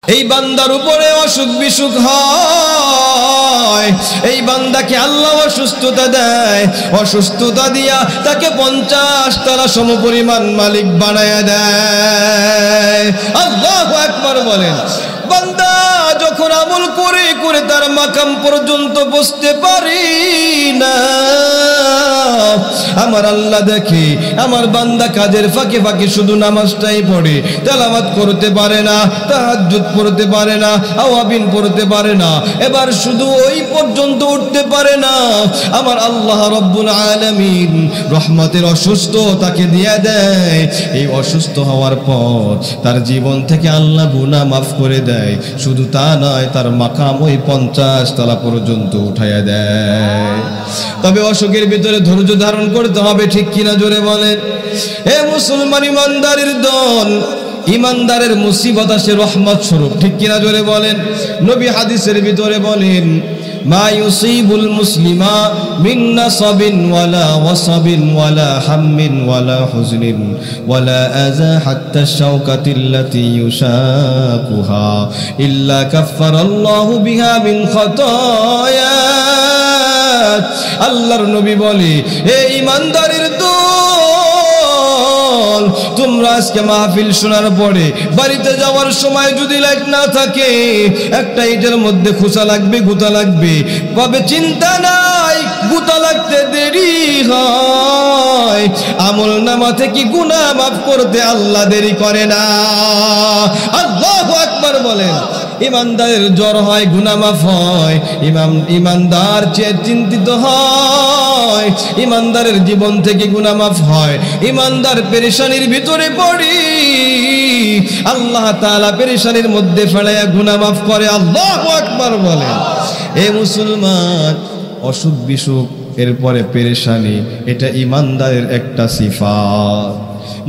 এই বান্দার উপরে অসুখ বিসুখ হয়, এই বান্দাকে আল্লাহ অসুস্থতা দেয়, অসুস্থতা দিয়া তাকে 50 তলা সমপরিমাণ মালিক বানায়া দেয়। আল্লাহু আকবার বলেন। বান্দা যখন আমল করে করে তার মাকাম পর্যন্ত বসতে পারি না, আমার আল্লাহ দেখে আমার বান্দা কাজের ফাঁকে ফাঁকে শুধু নামাজটাই পড়ে, তেলাওয়াত করতে পারে না, তাহাজ্জুদ পড়তে পারে না, আওয়াবিন পড়তে পারে না, এবার শুধু ওই পর্যন্ত উঠতে পারে না। আমার আল্লাহ রব্বুল আলামিন রহমতের অসুস্থ তাকে দিয়ে দেয়। এই অসুস্থ হওয়ার পর তার জীবন থেকে আল্লাহ গুনাহ মাফ করে দেয়। শুধু তা নয়, তার মাকাম ওই 50 তলা পর্যন্ত উঠাইয়া দেয়। তবে অসুখের ভিতরে ধৈর্য ধারণ করতে হবে, ঠিক কিনা জোরে বলেন। হে মুসলমান ইমানদারের দল, ইমানদারের মুসিবত আসে রহমত স্বরূপ, ঠিক কিনা জোরে বলেন। নবী হাদিসের ভিতরে বলেন, মা ইউসিবুল মুসলিমা মিন নাসাবিন ওয়ালা ওয়াসাবিন ওয়ালা হাম্মিন ওয়ালা হুজনিন ওয়ালা আযা হাত্তা শাওকাতিল্লাতী ইউশাকুহা ইল্লা কাফফারাল্লাহু বিহা মিন খাতায়া। আল্লাহর নবী বলে, হে ইমানদারের দল, তোমরা আজকে মাহফিল শোনার পরে বাড়িতে যাওয়ার সময় যদি লাইট না থাকে, একটা ইটের মধ্যে খোঁচা লাগবে, গুতা লাগবে, কবে চিন্তা নাই, গুতা লাগতে দেরি হয়, আমল নামা থেকে গুনাহ মাফ করতে আল্লাহ দেরি করে না। আল্লাহু আকবার বলেন। ইমানদারের জ্বর হয়, গুনাহ মাফ হয়, ইমানদার চিন্তিত হয়, ইমানদারের জীবন থেকে গুনাহ মাফ হয়। ইমানদার পেরেশানির ভিতরে পড়ি, আল্লাহ তাআলা পেরেশানির মধ্যে ফেলাইয়া গুনাহ মাফ করে। আল্লাহু আকবার বলেন। এ মুসলমান, অসুখ বিসুখ এরপরে পেরেশানি, এটা ইমানদারের একটা সিফাত।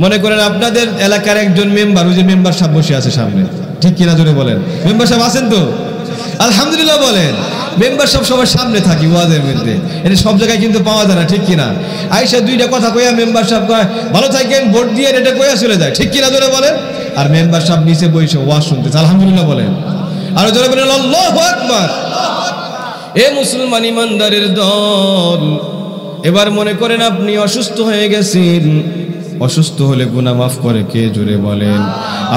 মনে করেন আপনাদের এলাকার একজন মেম্বার, ওই যে মেম্বার সাহেব বসে আছে সামনে, ঠিক কিনা জোরে বলেন। মেম্বার সাহেব আছেন তো? আলহামদুলিল্লাহ বলেন। মেম্বার সাহেব সবার সামনে থাকি ওয়াজের মধ্যে, এটা সব জায়গায় কিন্তু পাওয়া যায় না, ঠিক কিনা। আইসা দুইটা কথা কইয়া মেম্বার সাহেব কয় ভালো থাকেন, ভোট দিয়ে, এটা কইয়া চলে যায়, ঠিক কিনা জোরে বলেন। আর মেম্বার সাহেব নিচে বসে ওয়াজ শুনতেছে। আলহামদুলিল্লাহ বলেন। আর জোরে বলেন আল্লাহু আকবার। এ মুসলমান ইমানদারের দল, এবার মনে করেন আপনি অসুস্থ হয়ে গেছেন। অসুস্থ হলে গুনাহ মাফ করে কে? জোরে বলেন।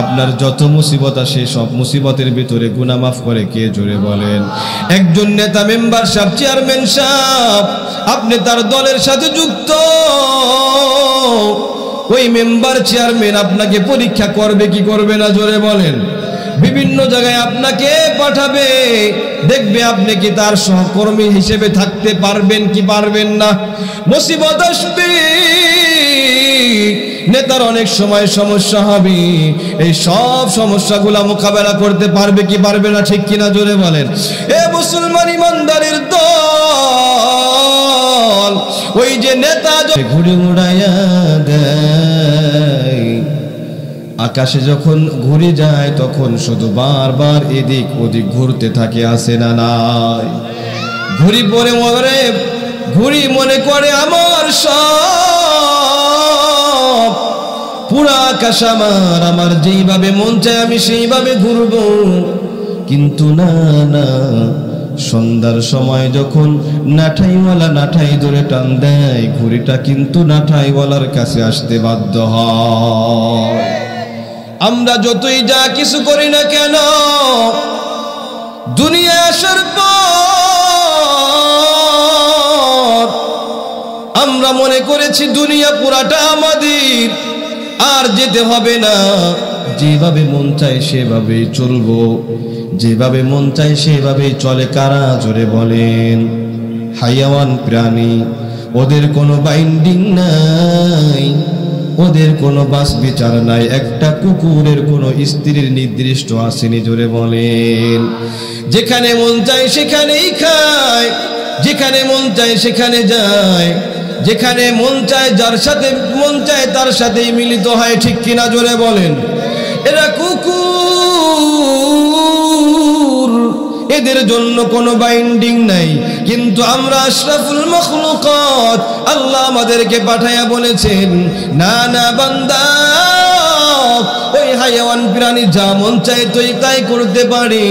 আপনার যত মুসিবত আসে সব মুসিবতের ভিতরে গুনাহ মাফ করে কে? জোরে বলেন। একজন নেতা, মেম্বার সাহেব, চেয়ারম্যান সাহেব, আপনি তার দলের সাথে যুক্ত, ওই মেম্বার চেয়ারম্যান আপনাকে পরীক্ষা করবে কি করবে না? জোরে বলেন। বিভিন্ন জায়গায় আপনাকে পাঠাবে, দেখবে আপনি কি তার সহকর্মী হিসেবে থাকতে পারবেন কি পারবেন না। মুসিবত আসবে, নেতার অনেক সময় সমস্যা হবে, এই সব সমস্যাগুলো মোকাবেলা করতে পারবে কি পারবে না, ঠিক কিনা জোরে বলেন। এ মুসলমান ইমানদারের দল, ওই যে নেতা ঘুরে উড়াইয়া দেয়, আকাশে যখন ঘুরে যায় তখন শুধু বারবার এদিক ওদিক ঘুরতে থাকে, আসে না নাই? ঘুরি পরে মরে, ঘুরি মনে করে আমার সব, পুরা আকাশ আমার, আমার যেইভাবে মন চায় আমি সেইভাবে ঘুরবো। কিন্তু না না, সন্ধ্যার সময় যখন নাঠাইওয়ালা নাঠাই ধরে টান দেয়, ঘুড়িটা কিন্তু নাঠাইওয়ালার কাছে আসতে বাধ্য হয়। আমরা যতই যা কিছু করি না কেন, দুনিয়া আসার পর আমরা মনে করেছি দুনিয়া পুরাটা আমাদের, আর যেতে হবে না, যেভাবে মন চায় সেভাবেই চলবো, যেভাবে মন চায় সেভাবেই চলে কারা? জোরে বলেন। হায়াওয়ান প্রাণী, ওদের কোনো বাইন্ডিং নাই, ওদের কোনো বাস বিচার নাই। একটা কুকুরের কোনো স্ত্রীর নির্দিষ্ট আসেনি। জোরে বলেন। যেখানে মন চায় সেখানেই খায়, যেখানে মন চায় সেখানে যায়, যেখানে মন চায় যার সাথে মন চায় তার সাথেই মিলিত হয়, ঠিক কিনা জোরে বলেন। এরা কুকুর, এদের জন্য কোনো বাইন্ডিং নাই। কিন্তু আমরা আশরাফুল মাখলুকাত, আল্লাহ আমাদেরকে পাঠাইয়া বলেছেন, না না বান্দা, ওই হায়াওয়ান প্রাণী যা মন চায় তাই করতে পারে,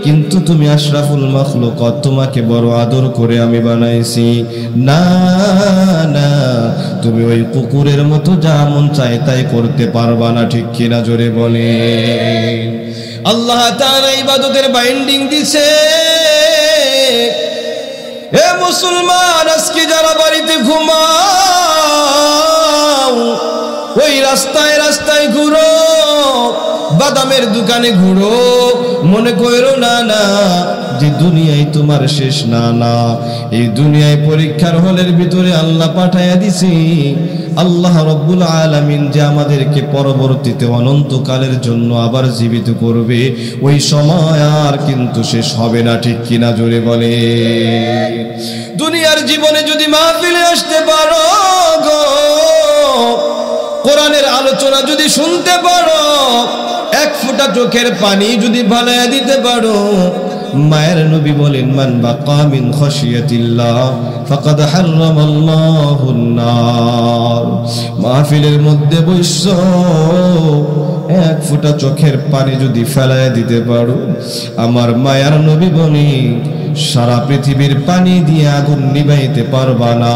কিন্তু তুমি আশরাফুল মাখলুকাত, তোমাকে বড় আদর করে আমি বানাইছি। না না, তুমি ওই কুকুরের মতো যা মন চায় তাই করতে পারবা না, ঠিক কিনা জোরে বলে। আল্লাহ তাআলা ইবাদতের বাইন্ডিং দিছে। এ মুসলমান, আজকে যারা বাড়িতে ঘুমাও, ওই রাস্তায় রাস্তায় ঘুরো, বাদামের দোকানে ঘুরো, মনে করো না না যে দুনিয়ায় তোমার শেষ। না না, এই দুনিয়ায় পরীক্ষার হলের ভিতরে আল্লাহ পাঠাইয়া দিছে। আল্লাহ রব্বুল আলামিন যে আমাদেরকে পরবর্তীতে অনন্তকালের জন্য আবার জীবিত করবে, ওই সময় আর কিন্তু শেষ হবে না, ঠিক কিনা জোরে বলে। দুনিয়ার জীবনে যদি মাহফিলে আসতে পারো গো, কোরআনের আলোচনা যদি শুনতে পারো, এক ফোঁটা চোখের পানি যদি ভালাইয়া দিতে পারো, মায়ের নবী বলেন, মান বাকা মিন খাশিয়াতিল্লাহ ফাকাদ হারামাল্লাহুন নার। মাহফিলের মধ্যে বসছো, এক ফোঁটা চোখের পানি যদি ফেলাইয়া দিতে পারো, আমার মায়ের নবী বলেন সারা পৃথিবীর পানি দিয়ে আগুন নিভাইতে পারবা না।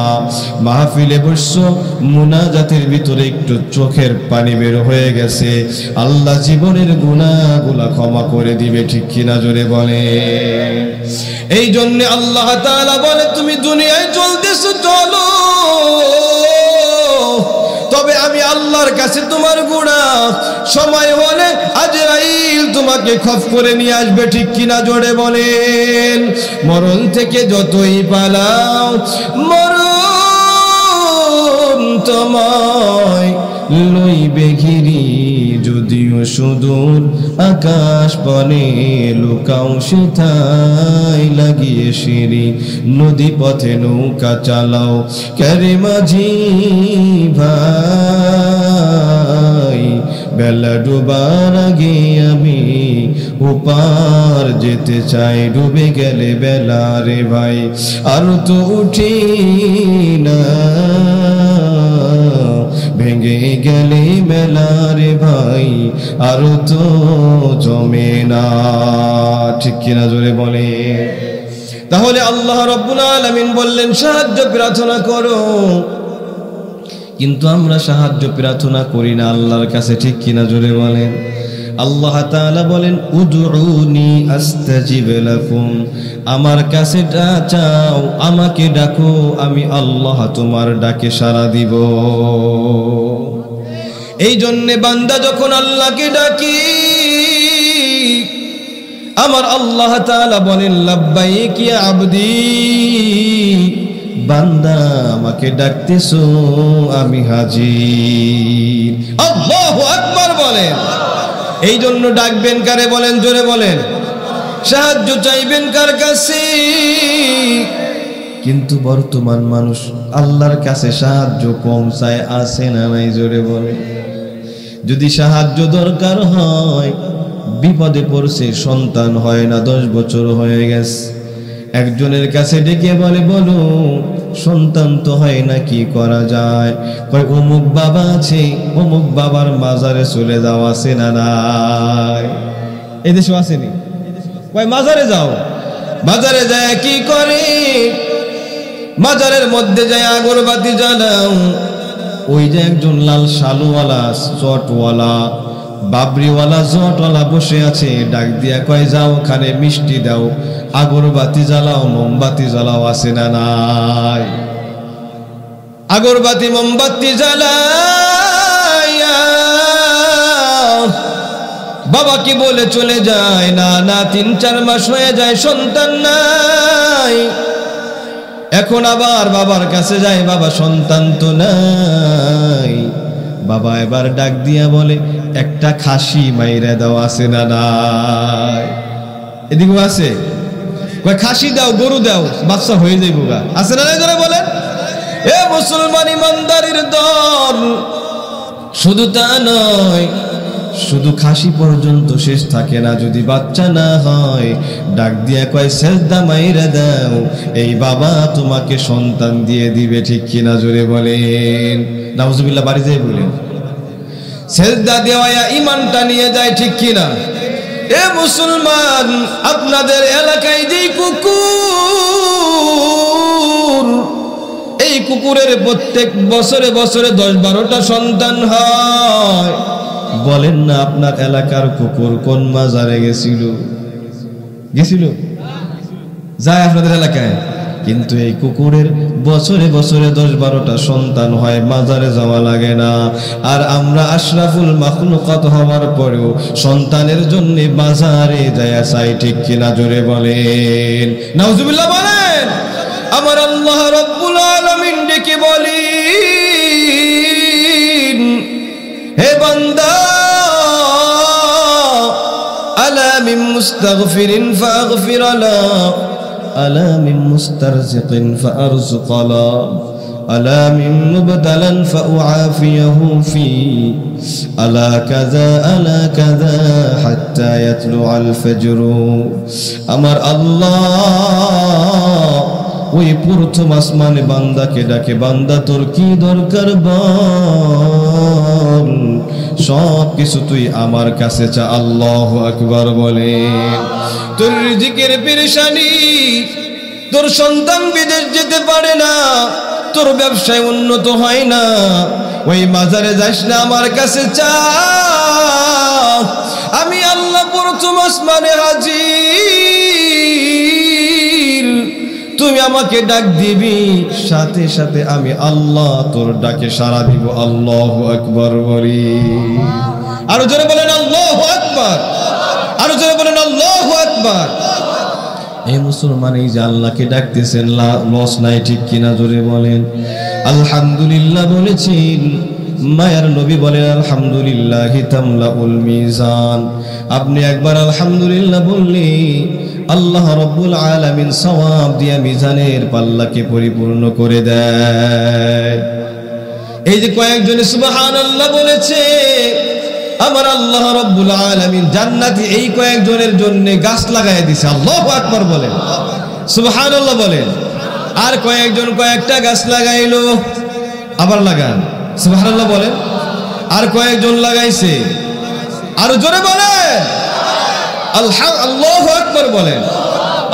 মাহফিলে বসছো, মুনাজাতের ভিতরে একটু চোখের পানি বের হয়ে গেছে, আল্লাহ জীবনের গুনাহগুলো ক্ষমা করে দিবে, ঠিক কিনা জোরে বলে। এই জন্য আল্লাহ তাআলা বলে, তুমি দুনিয়ায় চলতেছো চলো, তবে আমি আল্লাহর কাছে তোমার গুনাহ সময় হলে আজরাইল তোমাকে খফ করে নিয়ে আসবে, ঠিক কিনা জোরে বলেন। মরণ থেকে যতই পালাও, মরণ তোমায় লইবে ঘিরি, যদিও সুদূর আকাশ পানে লুকাও সেথায় লাগিয়ে সিঁড়ি। নদী পথে নৌকা চালাও ক্যারে মাঝি ভাই, বেলা ডুবার আগে আমি ওপার যেতে চাই, ডুবে গেলে বেলা রে ভাই আর তো উঠি না, ভেঙে গেলে বেলা রে ভাই আর তো জমে না, ঠিক কিনা জোরে বলে। তাহলে আল্লাহ রাব্বুল আলামিন বললেন সাহায্য প্রার্থনা করো, কিন্তু আমরা সাহায্য প্রার্থনা করি না আল্লাহর কাছে, ঠিক কিনা জোরে বলেন। আল্লাহ তাআলা বলেন, উদউনি আস্তাজিব লাকুম, আমার কাছে চাও, আমাকে ডাকো, আমি আল্লাহ তোমার ডাকে সাড়া দিব। এই জন্যে বান্দা যখন আল্লাহকে ডাকি, আমার আল্লাহ তাআলা বলেন, লাব্বাইক ইয়া আবদি, বান্দা আমাকে ডাকতেছো, আমি হাজির। আল্লাহু আকবার বলেন। এই জন্য ডাকবেন কারে বলেন, জোরে বলেন। সাহায্য চাইবেন কার কাছে? কিন্তু বর্তমান মানুষ আল্লাহর কাছে সাহায্য কম চায়, আছে না নাই জোরে বলেন। যদি সাহায্য দরকার হয়, বিপদে পড়ছে, সন্তান হয় না, 10 বছর হয়ে গেছে, একজনের কাছে ডেকে বলে, বলো সন্তান তো হয় না, কি করা যায়? কয় অমুক বাবা আছে, অমুক বাবার মাজারে চলে যাও, আছে না নাই? এদেশে আসেনি? কয় মাজারে যাও। মাজারে যায় কি করে? মাজারের মধ্যে যায় আগরবাতি জ্বালাও। ওই যে একজন লাল শালুওয়ালা, চটওয়ালা, বাবরিওয়ালা, জটওয়ালা বসে আছে, ডাক দিয়া কয় যাও, ওখানে মিষ্টি দাও, আগরবাতি জ্বালাও, মোমবাতি জ্বালাও, আছে না নাই? আগরবাতি মোমবাতি জ্বালাইয়া বাবা কি বলে চলে যায়, না না 3-4 মাস হয়ে যায়, সন্তান নাই। এখন আবার বাবার কাছে যায়, বাবা সন্তান তো নাই। বাবা এবার ডাক দিয়া বলে, একটা খাসি মাইরা দাও, আছে না নাই? এদিকে আছে, কয় খাসি দাও, গরু দাও, বাচ্চা হয়ে যাইব গা, আছে না নাই জোরে বলেন। এ মুসলমান ইমানদারির দল, শুধু তা নয়, শুধু খাসি পর্যন্ত শেষ থাকে না, যদি বাচ্চা না হয় ডাক দিয়া কয় সেজদা মাইরা দাও, এই বাবা তোমাকে সন্তান দিয়ে দিবে, ঠিক কিনা জোরে বলেন। নাউজুবিল্লাহ, বাড়ি যাই বলেন। সেজদা দেওয়া ঈমানটা নিয়ে যায়, ঠিক কিনা? এ মুসলমান, আপনাদের এলাকায় যেই কুকুর, এই কুকুরের প্রত্যেক বছরে বছরে 10-12টা সন্তান হয়। বলেন না আপনার এলাকার কুকুর কোন মাজারে গেছিল যায় আপনাদের এলাকায়? কিন্তু এই কুকুরের বছরে বছরে 10-12টা সন্তান হয়, মাজারে যাওয়া লাগে না। আর আমরা আশরাফুল মাখলুকাত হওয়ার পরেও সন্তানের জন্য বাজারে যায় চাই, ঠিক কিনা? জোরে বলেন নাউজুবিল্লাহ বলেন। আমার আল্লাহ রাব্বুল আলামিন ডেকে বলেন, হে বান্দা, আলা মিন মুস্তাগফিরিন ফাগফির লা, আলা মিন মুস্তারজিকিন ফারযুক লা, আলা মিন মুবতালান ফাউআফিয়াহু ফি, আলা কাযা হাত্তা ইয়াতলু আল ফজর। আমার আল্লাহ ওই প্রথম আসমানে বান্দাকে ডাকে, বান্দা তোর কি দরকার বল, সব কিছু তুই আমার কাছে চা। আল্লাহু আকবার বলে। তোর রিজিকের পেরেশানি, তোর সন্তান বিদেশ যেতে পারে না, তোর ব্যবসায় উন্নত হয় না, ওই মাজারে যাস না, আমার কাছে চা। আমি আল্লাহ প্রথম আসমানে হাজির, তুমি আমাকে ডাক দিবি, সাথে সাথে আমি আল্লাহ তোর ডাকে সাড়া দিব। আল্লাহু আকবার বলি। আরো জোরে বলেন আল্লাহু আকবার, আরো জোরে বলেন আল্লাহু আকবার। এই মুসলমান, এই যে আল্লাহকে ডাকতেছেন, লস নাই, ঠিক কিনা? জোরে বলেন আলহামদুলিল্লাহ বলেছেন। মায়ার নবী বলেন আলহামদুলিল্লাহি তামলাউল মিজান। আপনি একবার আলহামদুলিল্লাহ বললে আল্লাহ রাব্বুল আলামিন সওয়াব দিয়া মিজানের পাল্লাকে পরিপূর্ণ করে দেয়। এই যে কয়েকজনে সুবহানাল্লাহ বলেছে, আমার আল্লাহ রাব্বুল আলামিন জান্নাতে এই কয়েকজনের জন্য গাছ লাগায় দিয়েছে। আল্লাহু আকবার বলেন, সুবহানাল্লাহ বলেন। আর কয়েকজন কয়েকটা গাছ লাগাইলো, আবার লাগান, সুবহানাল্লাহ বলেন। আর কয়েকজন লাগাইছে, আরো জোরে বলেন আল্লাহু আকবার বলেন।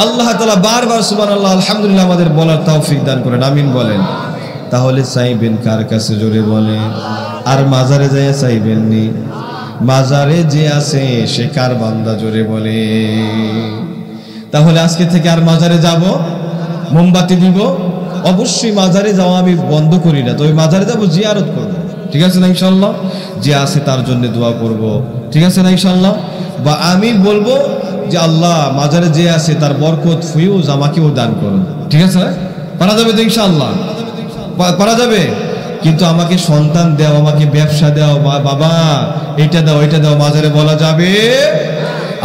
আল্লাহ তাআলা বারবার সুবহানাল্লাহ আলহামদুলিল্লাহ আমাদের বলার তৌফিক দান করেন, আমিন বলেন। তাহলে চাইবেন কার কাছে? জোরে বলেন। আর মাজারে যায় চাইবেন নি? মাজারে যে আছে সে কার বান্দা? জোরে বলে। তাহলে আজকে থেকে আর মাজারে যাব, মোমবাতি দিব? অবশ্যই মাজারে যাওয়া আমি বন্ধ করি না, তো ওই মাজারে যাবো, জিয়ারত করব, ঠিক আছে না ইনশাআল্লাহ? যে আছে তার জন্য দোয়া করব, ঠিক আছে না ইনশাআল্লাহ? বা আমি বলবো যে আল্লাহ মাজারে যে আছে তার বরকত ফিউজ আমাকেও দান করুন, ঠিক আছে? পারা যাবে তো ইনশাআল্লাহ? পারা যাবে। কিন্তু আমাকে সন্তান দাও, আমাকে ব্যবসা দাও, বাবা এইটা দাও, ওইটা দাও, মাজারে বলা যাবে?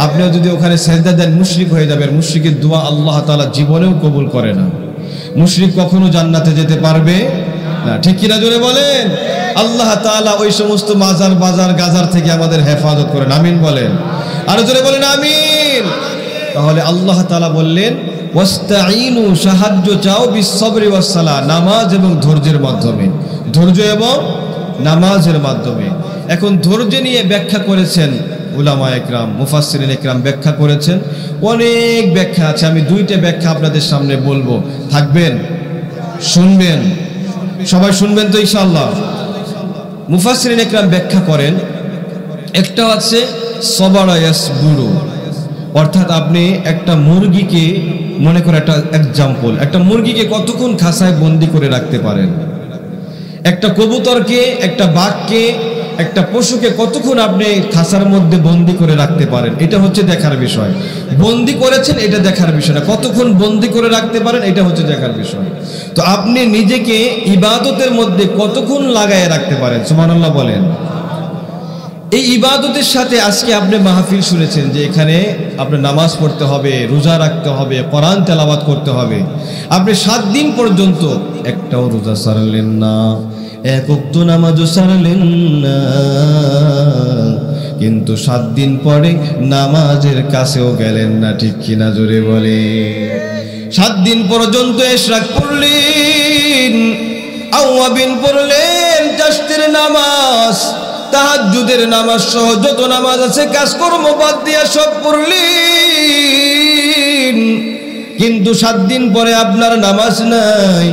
আপনিও যদি ওখানে সেজদা দেন মুশরিক হয়ে যাবেন। মুশরিকের দোয়া আল্লাহ তাআলা জীবনেও কবুল করে না। মুশরিক কখনো জান্নাতে যেতে পারবে না, ঠিক কিনা? জোরে বলেন। আল্লাহ তাআলা ওই সমস্ত মাজার বাজার গাজার থেকে আমাদের হেফাজত করেন, আমিন বলেন। আর জোরে বলেন আমিন। তাহলে আল্লাহ তাআলা বললেন ওয়াস্তাঈনু, সাহায্য চাও, বিসসবরি ওয়াসসালাহ, নামাজ এবং ধৈর্যের মাধ্যমে, ধৈর্য এবং নামাজের মাধ্যমে। এখন ধৈর্য নিয়ে ব্যাখ্যা করেছেন উলামায়ে কেরাম, মুফাসসিরিনে কেরাম ব্যাখ্যা করেছেন, অনেক ব্যাখ্যা আছে। আমি দুইটা ব্যাখ্যা আপনাদের সামনে বলবো, থাকবেন, শুনবেন, সবাই শুনবেন তো ইনশাআল্লাহ। মুফাসসিরিনে কেরাম ব্যাখ্যা করেন, একটা আছে সবারা ইয়াসবুরু, অর্থাৎ আপনি একটা মুরগিকে, মনে করে একটা এক্সাম্পল, একটা মুরগিকে কতক্ষণ খাঁচায় বন্দি করে রাখতে পারেন? একটা কবুতরকে, একটা বাঘকে, একটা পশুকে কতক্ষণ আপনি খাঁচার মধ্যে বন্দি করে রাখতে পারেন? এটা হচ্ছে দেখার বিষয়। বন্দি করেছেন এটা দেখার বিষয় না, কতক্ষণ বন্দি করে রাখতে পারেন এটা হচ্ছে দেখার বিষয়। তো আপনি নিজেকে ইবাদতের মধ্যে কতক্ষণ লাগায় রাখতে পারেন? সুবহানাল্লাহ বলেন। এই ইবাদতের সাথে আজকে আপনি মাহফিল শুনেছেন যে এখানে আপনি নামাজ পড়তে হবে, রোজা রাখতে হবে, কোরআন তেলাওয়াত করতে হবে। আপনি 7 দিন পর্যন্ত একটাও রোজা ছাড়লেন না, এক ওয়াক্ত নামাজও ছাড়লেন না, কিন্তু 7 দিন পরে নামাজের কাছেও গেলেন না, ঠিক কিনা? জোরে বলে। 7 দিন পর্যন্ত ইশরাক পড়লেন, আওয়াবিন পড়লেন, চাশতের নামাজ, তাহাজ্জুদের নামাজ সহ যত নামাজ আছে কাজকর্ম বাদ দিয়া সব পড়লেন, কিন্তু 7 দিন পরে আপনার নামাজ নাই,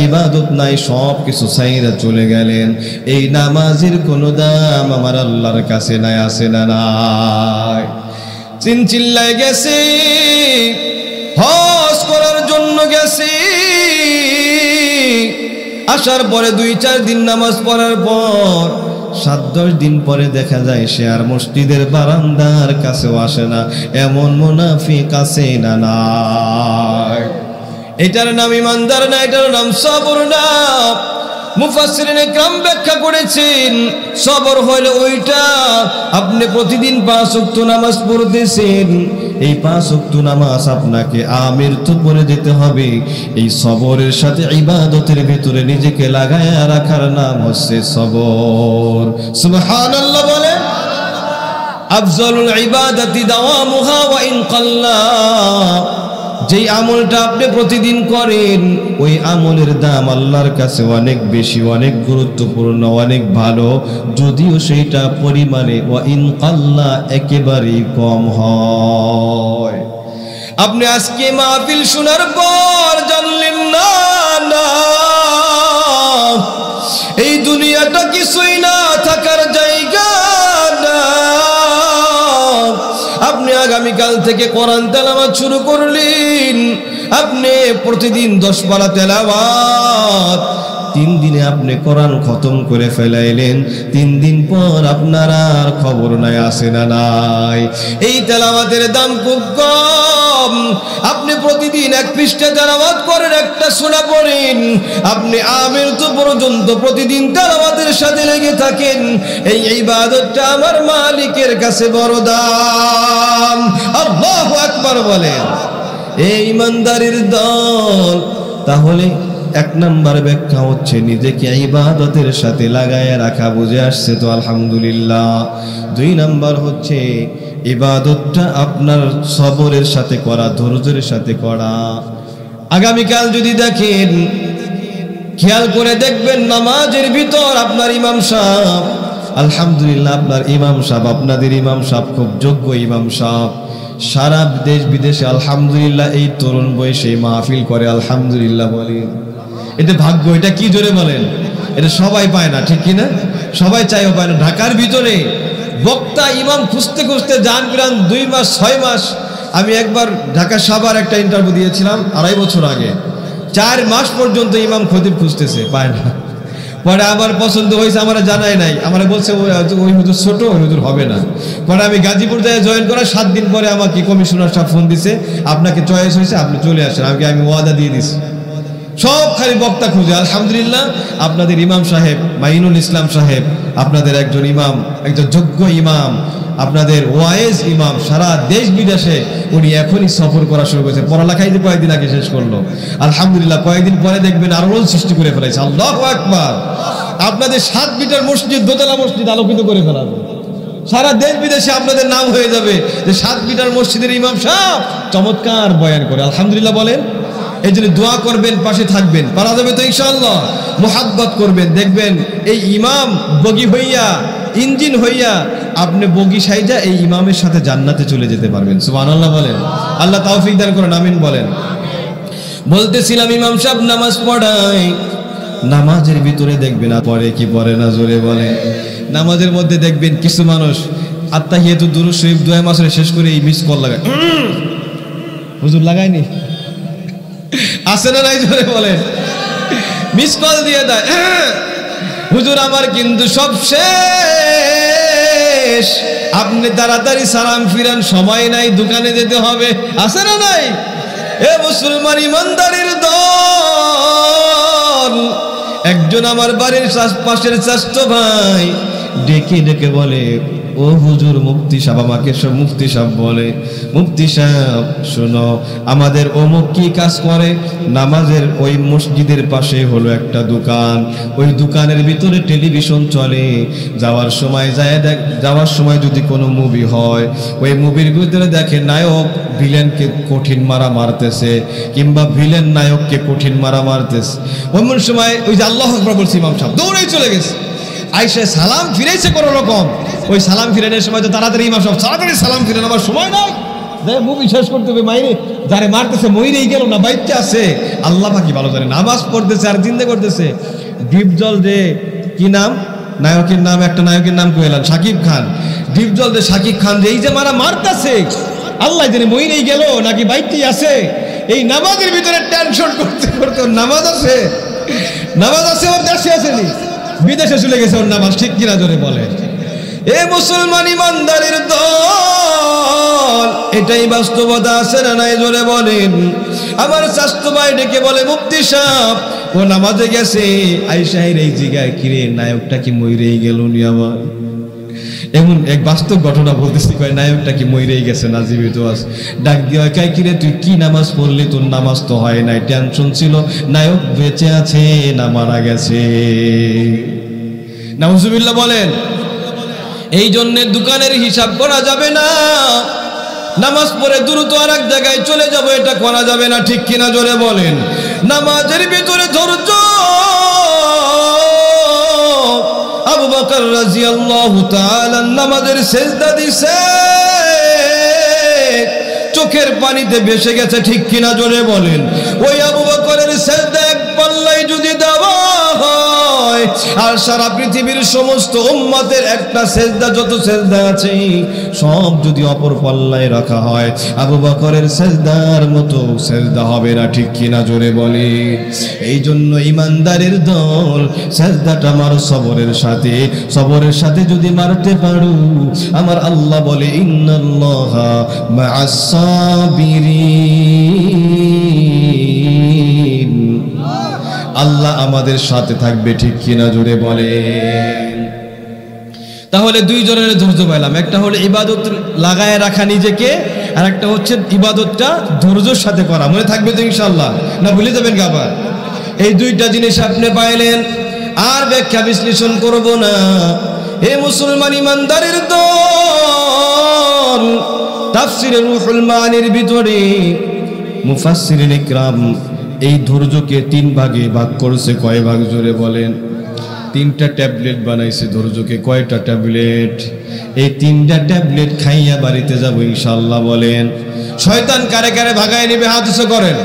ইবাদত নাই, সব কিছু ছাইরা চলে গেলেন। এই নামাজের কোনো দাম আমার আল্লাহর কাছে নাই, আছে না নাই? চিল্লায় গেছে, হজ করার জন্য গেছে, আসার পরে 2-4 দিন নামাজ পড়ার পর 7-10 দিন পরে দেখা যায় সে আর মসজিদের বারান্দার কাছেও আসে না। এমন মুনাফিক আছে না নাই? এটার নাম ইমানদার না, এটার নাম সবর না। মুফাসসিরিনে কেরাম ব্যাখ্যা করেছেন, সবর হলো ওইটা আপনি প্রতিদিন 5 ওয়াক্ত নামাজ পড়তেছেন, এই 5 ওয়াক্ত নামাজ আপনাকে আমির তো পড়ে যেতে হবে। এই সবরের সাথে ইবাদতের ভিতরে নিজেকে লাগায় রাখার নাম হচ্ছে সবর। সুবহানাল্লাহ বলেন। আফজালুল ইবাদাতি দাওয়ামুহা ওয়া ইন কাল্লা। যেই আমলটা আপনি প্রতিদিন করেন ওই আমলের দাম আল্লাহর কাছে অনেক বেশি, অনেক গুরুত্বপূর্ণ, অনেক ভালো, যদিও সেইটা পরিমাণে ওয়া ইন কাল্লা একেবারেই কম হয়। আপনি আজকে মাহফিল শোনার পর জানলেন না এই দুনিয়াটা কিছুই না, থাকার জায়গা না। আপনি আগামীকাল থেকে কোরআন তেলাওয়াত শুরু করলেন, আপনি প্রতিদিন 10 পারা তেলাওয়াত, 3 দিনে আপনি কোরআন খতম করে ফেলাইলেন। 3 দিন পর আপনার আর খবর নাই, আছে না নাই? এই তেলাওয়াতের দাম খুব কম। আপনি প্রতিদিন 1 পৃষ্ঠা তেলাওয়াত করেন, একটা সূরা পড়েন, আপনি আমির তো পর্যন্ত প্রতিদিন তেলাওয়াতের সাথে লেগে থাকেন। এই ইবাদতটা আমার মালিকের কাছে বড় দাম। আল্লাহু আকবার বলেন। এই ইমানদারির দল। তাহলে 1 নম্বর ব্যাখ্যা হচ্ছে নিজেকে ইবাদতের সাথে লাগায় রাখা। বুঝে আসছে তো? আলহামদুলিল্লাহ। 2 নম্বর হচ্ছে ইবাদতটা আপনার সবরের সাথে করা, ধৈর্যের সাথে করা। আগামীকাল যদি দেখেন, খেয়াল করে দেখবেন নামাজের ভিতর আপনার ইমাম সাহেব, আলহামদুলিল্লাহ আপনার ইমাম সাহেব, আপনাদের ইমাম সাহেব খুব যোগ্য ইমাম সাহেব, সারা দেশ বিদেশে আলহামদুলিল্লাহ এই তরুণ বয়সে মাহফিল করে, আলহামদুলিল্লাহ বলেন। এটা ভাগ্য, এটা কি জোরে বলেন? এটা সবাই পায় না, ঠিক কিনা? সবাই চাইও পায় না। ঢাকার ভিতরে বক্তা ইমাম খুঁজতে খুঁজতে যান প্রাণ 2 মাস 6 মাস। আমি একবার ঢাকা সাভার একটা ইন্টারভিউ দিয়েছিলাম 2.5 বছর আগে। 4 মাস পর্যন্ত ইমাম খতিব খুঁজতেছে, পায় না। পরে আমার পছন্দ হয়েছে, আমার জানাই নাই, আমার বলছে ওই হুজুর ছোট, ওই হুজুর হবে না। পরে আমি গাজীপুর যায় জয়েন করা 7 দিন পরে আমাকে কমিশনার সাহেব ফোন দিছে, আপনাকে চয়েস হয়েছে, আপনি চলে আসেন। আমি ওয়াদা দিয়ে দিছি, সব খালি বক্তা খুঁজে। আলহামদুলিল্লাহ আপনাদের ইমাম সাহেব মাইনুল ইসলাম সাহেব, আপনাদের একজন ইমাম, একজন যোগ্য ইমাম, আপনাদের ওয়াইজ ইমাম, সারা দেশ বিদেশে উনি এখনই সফর করা শুরু করেছে। পড়ালেখাই যে কয়েকদিন আগে শেষ করলো, আলহামদুলিল্লাহ কয়েকদিন পরে দেখবেন আলোড়ন সৃষ্টি করে ফেলেছে। আল্লাহু আকবার। আপনাদের 7 মিটার মসজিদ, দোতলা মসজিদ আলোকিত করে ফেলাবে, সারা দেশ বিদেশে আপনাদের নাম হয়ে যাবে যে 7 মিটার মসজিদের ইমাম সাহেব চমৎকার বয়ান করে। আলহামদুলিল্লাহ বলেন। এই জন্য দোয়া করবেন, পাশে থাকবেন, পারা যাবে তো ইনশাআল্লাহ। মুহাব্বত করবেন, দেখবেন এই ইমাম বগি হইয়া, ইঞ্জিন হইয়া আপনি বগি সাইজা এই ইমামের সাথে জান্নাতে চলে যেতে পারবেন। সুবহানাল্লাহ বলেন। আল্লাহ তৌফিক দান করেন, আমিন বলেন। বলতেছিলাম ইমাম সাহেব নামাজ পড়ায়, নামাজের ভিতরে দেখবেন পড়ে কি পড়ে না, জোরে বলে। নামাজের মধ্যে দেখবেন কিছু মানুষ আত্তাহিয়াতু দুরূদ শরীফ দোয়া মাসরে শেষ করে এই মিস কল লাগায়। হুজুর লাগায়নি? আছে না নাই? জোরে বলেন। মিস কল দিয়ে দেয়, হুজুর আমার কিন্তু সব শেষ, আপনি তাড়াতাড়ি সালাম ফিরান, সময় নাই, দোকানে যেতে হবে। আছে না নাই? এ মুসলমান ইমানদারির দল। একজন আমার বাড়ির পাশের চাচতো ভাই ডেকে ডেকে বলে, ও হুজুর মুফতি সাহেব, আমাকে সব মুফতি সাহেব বলে, মুফতি সাহেব শোনো, আমাদের অমুক কি কাজ করে, নামাজের ওই মসজিদের পাশে হলো একটা দোকান, ওই দোকানের ভিতরে টেলিভিশন চলে, যাওয়ার সময় যদি কোনো মুভি হয়, ওই মুভির ভিতরে দেখে নায়ক ভিলেনকে কঠিন মারা মারতেছে, কিংবা ভিলেন নায়ককে কঠিন মারা মারতেছে। ওই সময় ওই যে আল্লাহু আকবার বলছি, ইমাম সাহেব দৌড়েই চলে গেছে। আইসে সালাম ফিরেছে কোনো রকম। ওই সালাম ফিরানোর সময় তো তাড়াতাড়ি ইমাম সাহেব তাড়াতাড়ি সালাম ফিরানো, আমার সময় নাই, মুভি শেষ করতে হবে, মাইরে যারে মারতেছে মইরেই গেল না, বাইতে আছে, আল্লাহ পাকি ভালো জানে, নামাজ পড়তেছে আর চিন্তা করতেছে। ডিপজল যে কি নাম নায়কের নাম, একটা নায়কের নাম কইলাম, শাকিব খান। ডিপজল যে শাকিব খান যে এই যে মারতেছে, আল্লাহ জানে মইরেই গেল নাকি বাইতেই আছে। এই নামাজের ভিতরে টেনশন করতে করতে ওর নামাজ আছে ওর দেশে আসেনি, বিদেশে চলে গেছে ওর নামাজ, ঠিক কিনা জোরে বলে। এ মুসলমান ইমানদারের দল, এটাই বাস্তবতা আছে না নাই জোরে বলেন। আমার স্বাস্থ্য ভাই ডেকে বলে, মুফতি সাহেব ও নামাজে গেছে, আইসাহের এই জায়গায় কিরে নায়কটা কি মইরেই গেল নি আমার। এমন এক বাস্তব ঘটনা বলতেছি, কয় নায়কটা কি মইরেই গেছে না জীবিত আছে। ডাক দিয়ে কয় কিরে তুই কি নামাজ পড়লি, তোর নামাজ তো হয় নাই, টেনশন ছিল নায়ক বেঁচে আছে না মারা গেছে। নাউজুবিল্লাহ বলেন। এই জন্য দোকানের হিসাব করা যাবে না, নামাজ পড়ে দ্রুত আর এক জায়গায় চলে যাব এটা করা যাবে না, ঠিক কিনা জোরে বলেন। নামাজের ভিতরে ধৈর্য। আবু বকর রাদিয়াল্লাহু তাআলা নামাজের সিজদা দিছে, চোখের পানিতে ভেসে গেছে, ঠিক কিনা জোরে বলেন। ওই আবু বকরের সিজদা এক পাল্লাই যদি দেওয়া হয় আর সারা পৃথিবীর সমস্ত উম্মতের একটা সিজদা, যত সিজদা আছে সব যদি অপর পাল্লায় রাখা হয়, আবু বকরের সিজদার মতো সিজদা হবে না, ঠিক কিনা জোরে বলে। এই জন্য ইমানদারের দল সিজদাটা মারো সবরের সাথে যদি মারতে পারো, আমার আল্লাহ বলে ইন্নাল্লাহা মা'আস সাবিরিন, আল্লাহ আমাদের সাথে থাকবে, ঠিক কিনা জোরে বলেন। তাহলে দুই জনের ধৈর্য পাইলাম, একটা হলো ইবাদত লাগায় রাখা নিজেকে, আর একটা হচ্ছে ইবাদতটা ধৈর্যের সাথে করা। মনে থাকবে তো ইনশাআল্লাহ, না ভুলে যাবেন আবার? এই দুইটা জিনিস আপনি পাইলেন, আর ব্যাখ্যা বিশ্লেষণ করব না। হে মুসলমান ইমানদারের দল, তাফসিরে রুহুল মানির ভিতরে মুফাসসিরিন ইকরাম এই ধৈর্যকে তিন ভাগে ভাগ করেছে। কয় ভাগ জোরে বলেন? তিনটা ট্যাবলেট বানাইছে ধৈর্যকে। কয়টা ট্যাবলেট? এই তিনটা ট্যাবলেট খাইয়া বাড়িতে যাব ইনশাআল্লাহ বলেন। শয়তান কারে কারে ভাগায় নেবে হাত উঁচু করেন।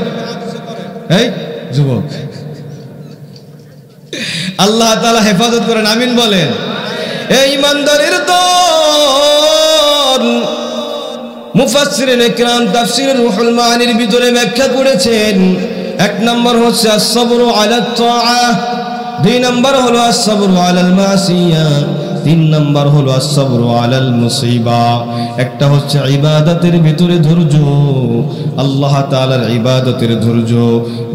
এই যুবক, আল্লাহ তাআলা হেফাজত করেন, আমিন বলেন। এই ইমানদারের দল, মুফাসসিরিন ইকরাম তাফসীর রুহুল মানির ভিতরে ব্যাখ্যা করেছেন, এক নম্বর হচ্ছে আস-সাবরু আলা তাআ, দুই নম্বর হলো আস-সাবরু আলাল মাসিয়া, তিন নম্বর হলো আস-সাবরু আলাল মুসিবা। একটা হচ্ছে ইবাদতের ভিতরে ধৈর্য, আল্লাহ তাআলার ইবাদতের ধৈর্য।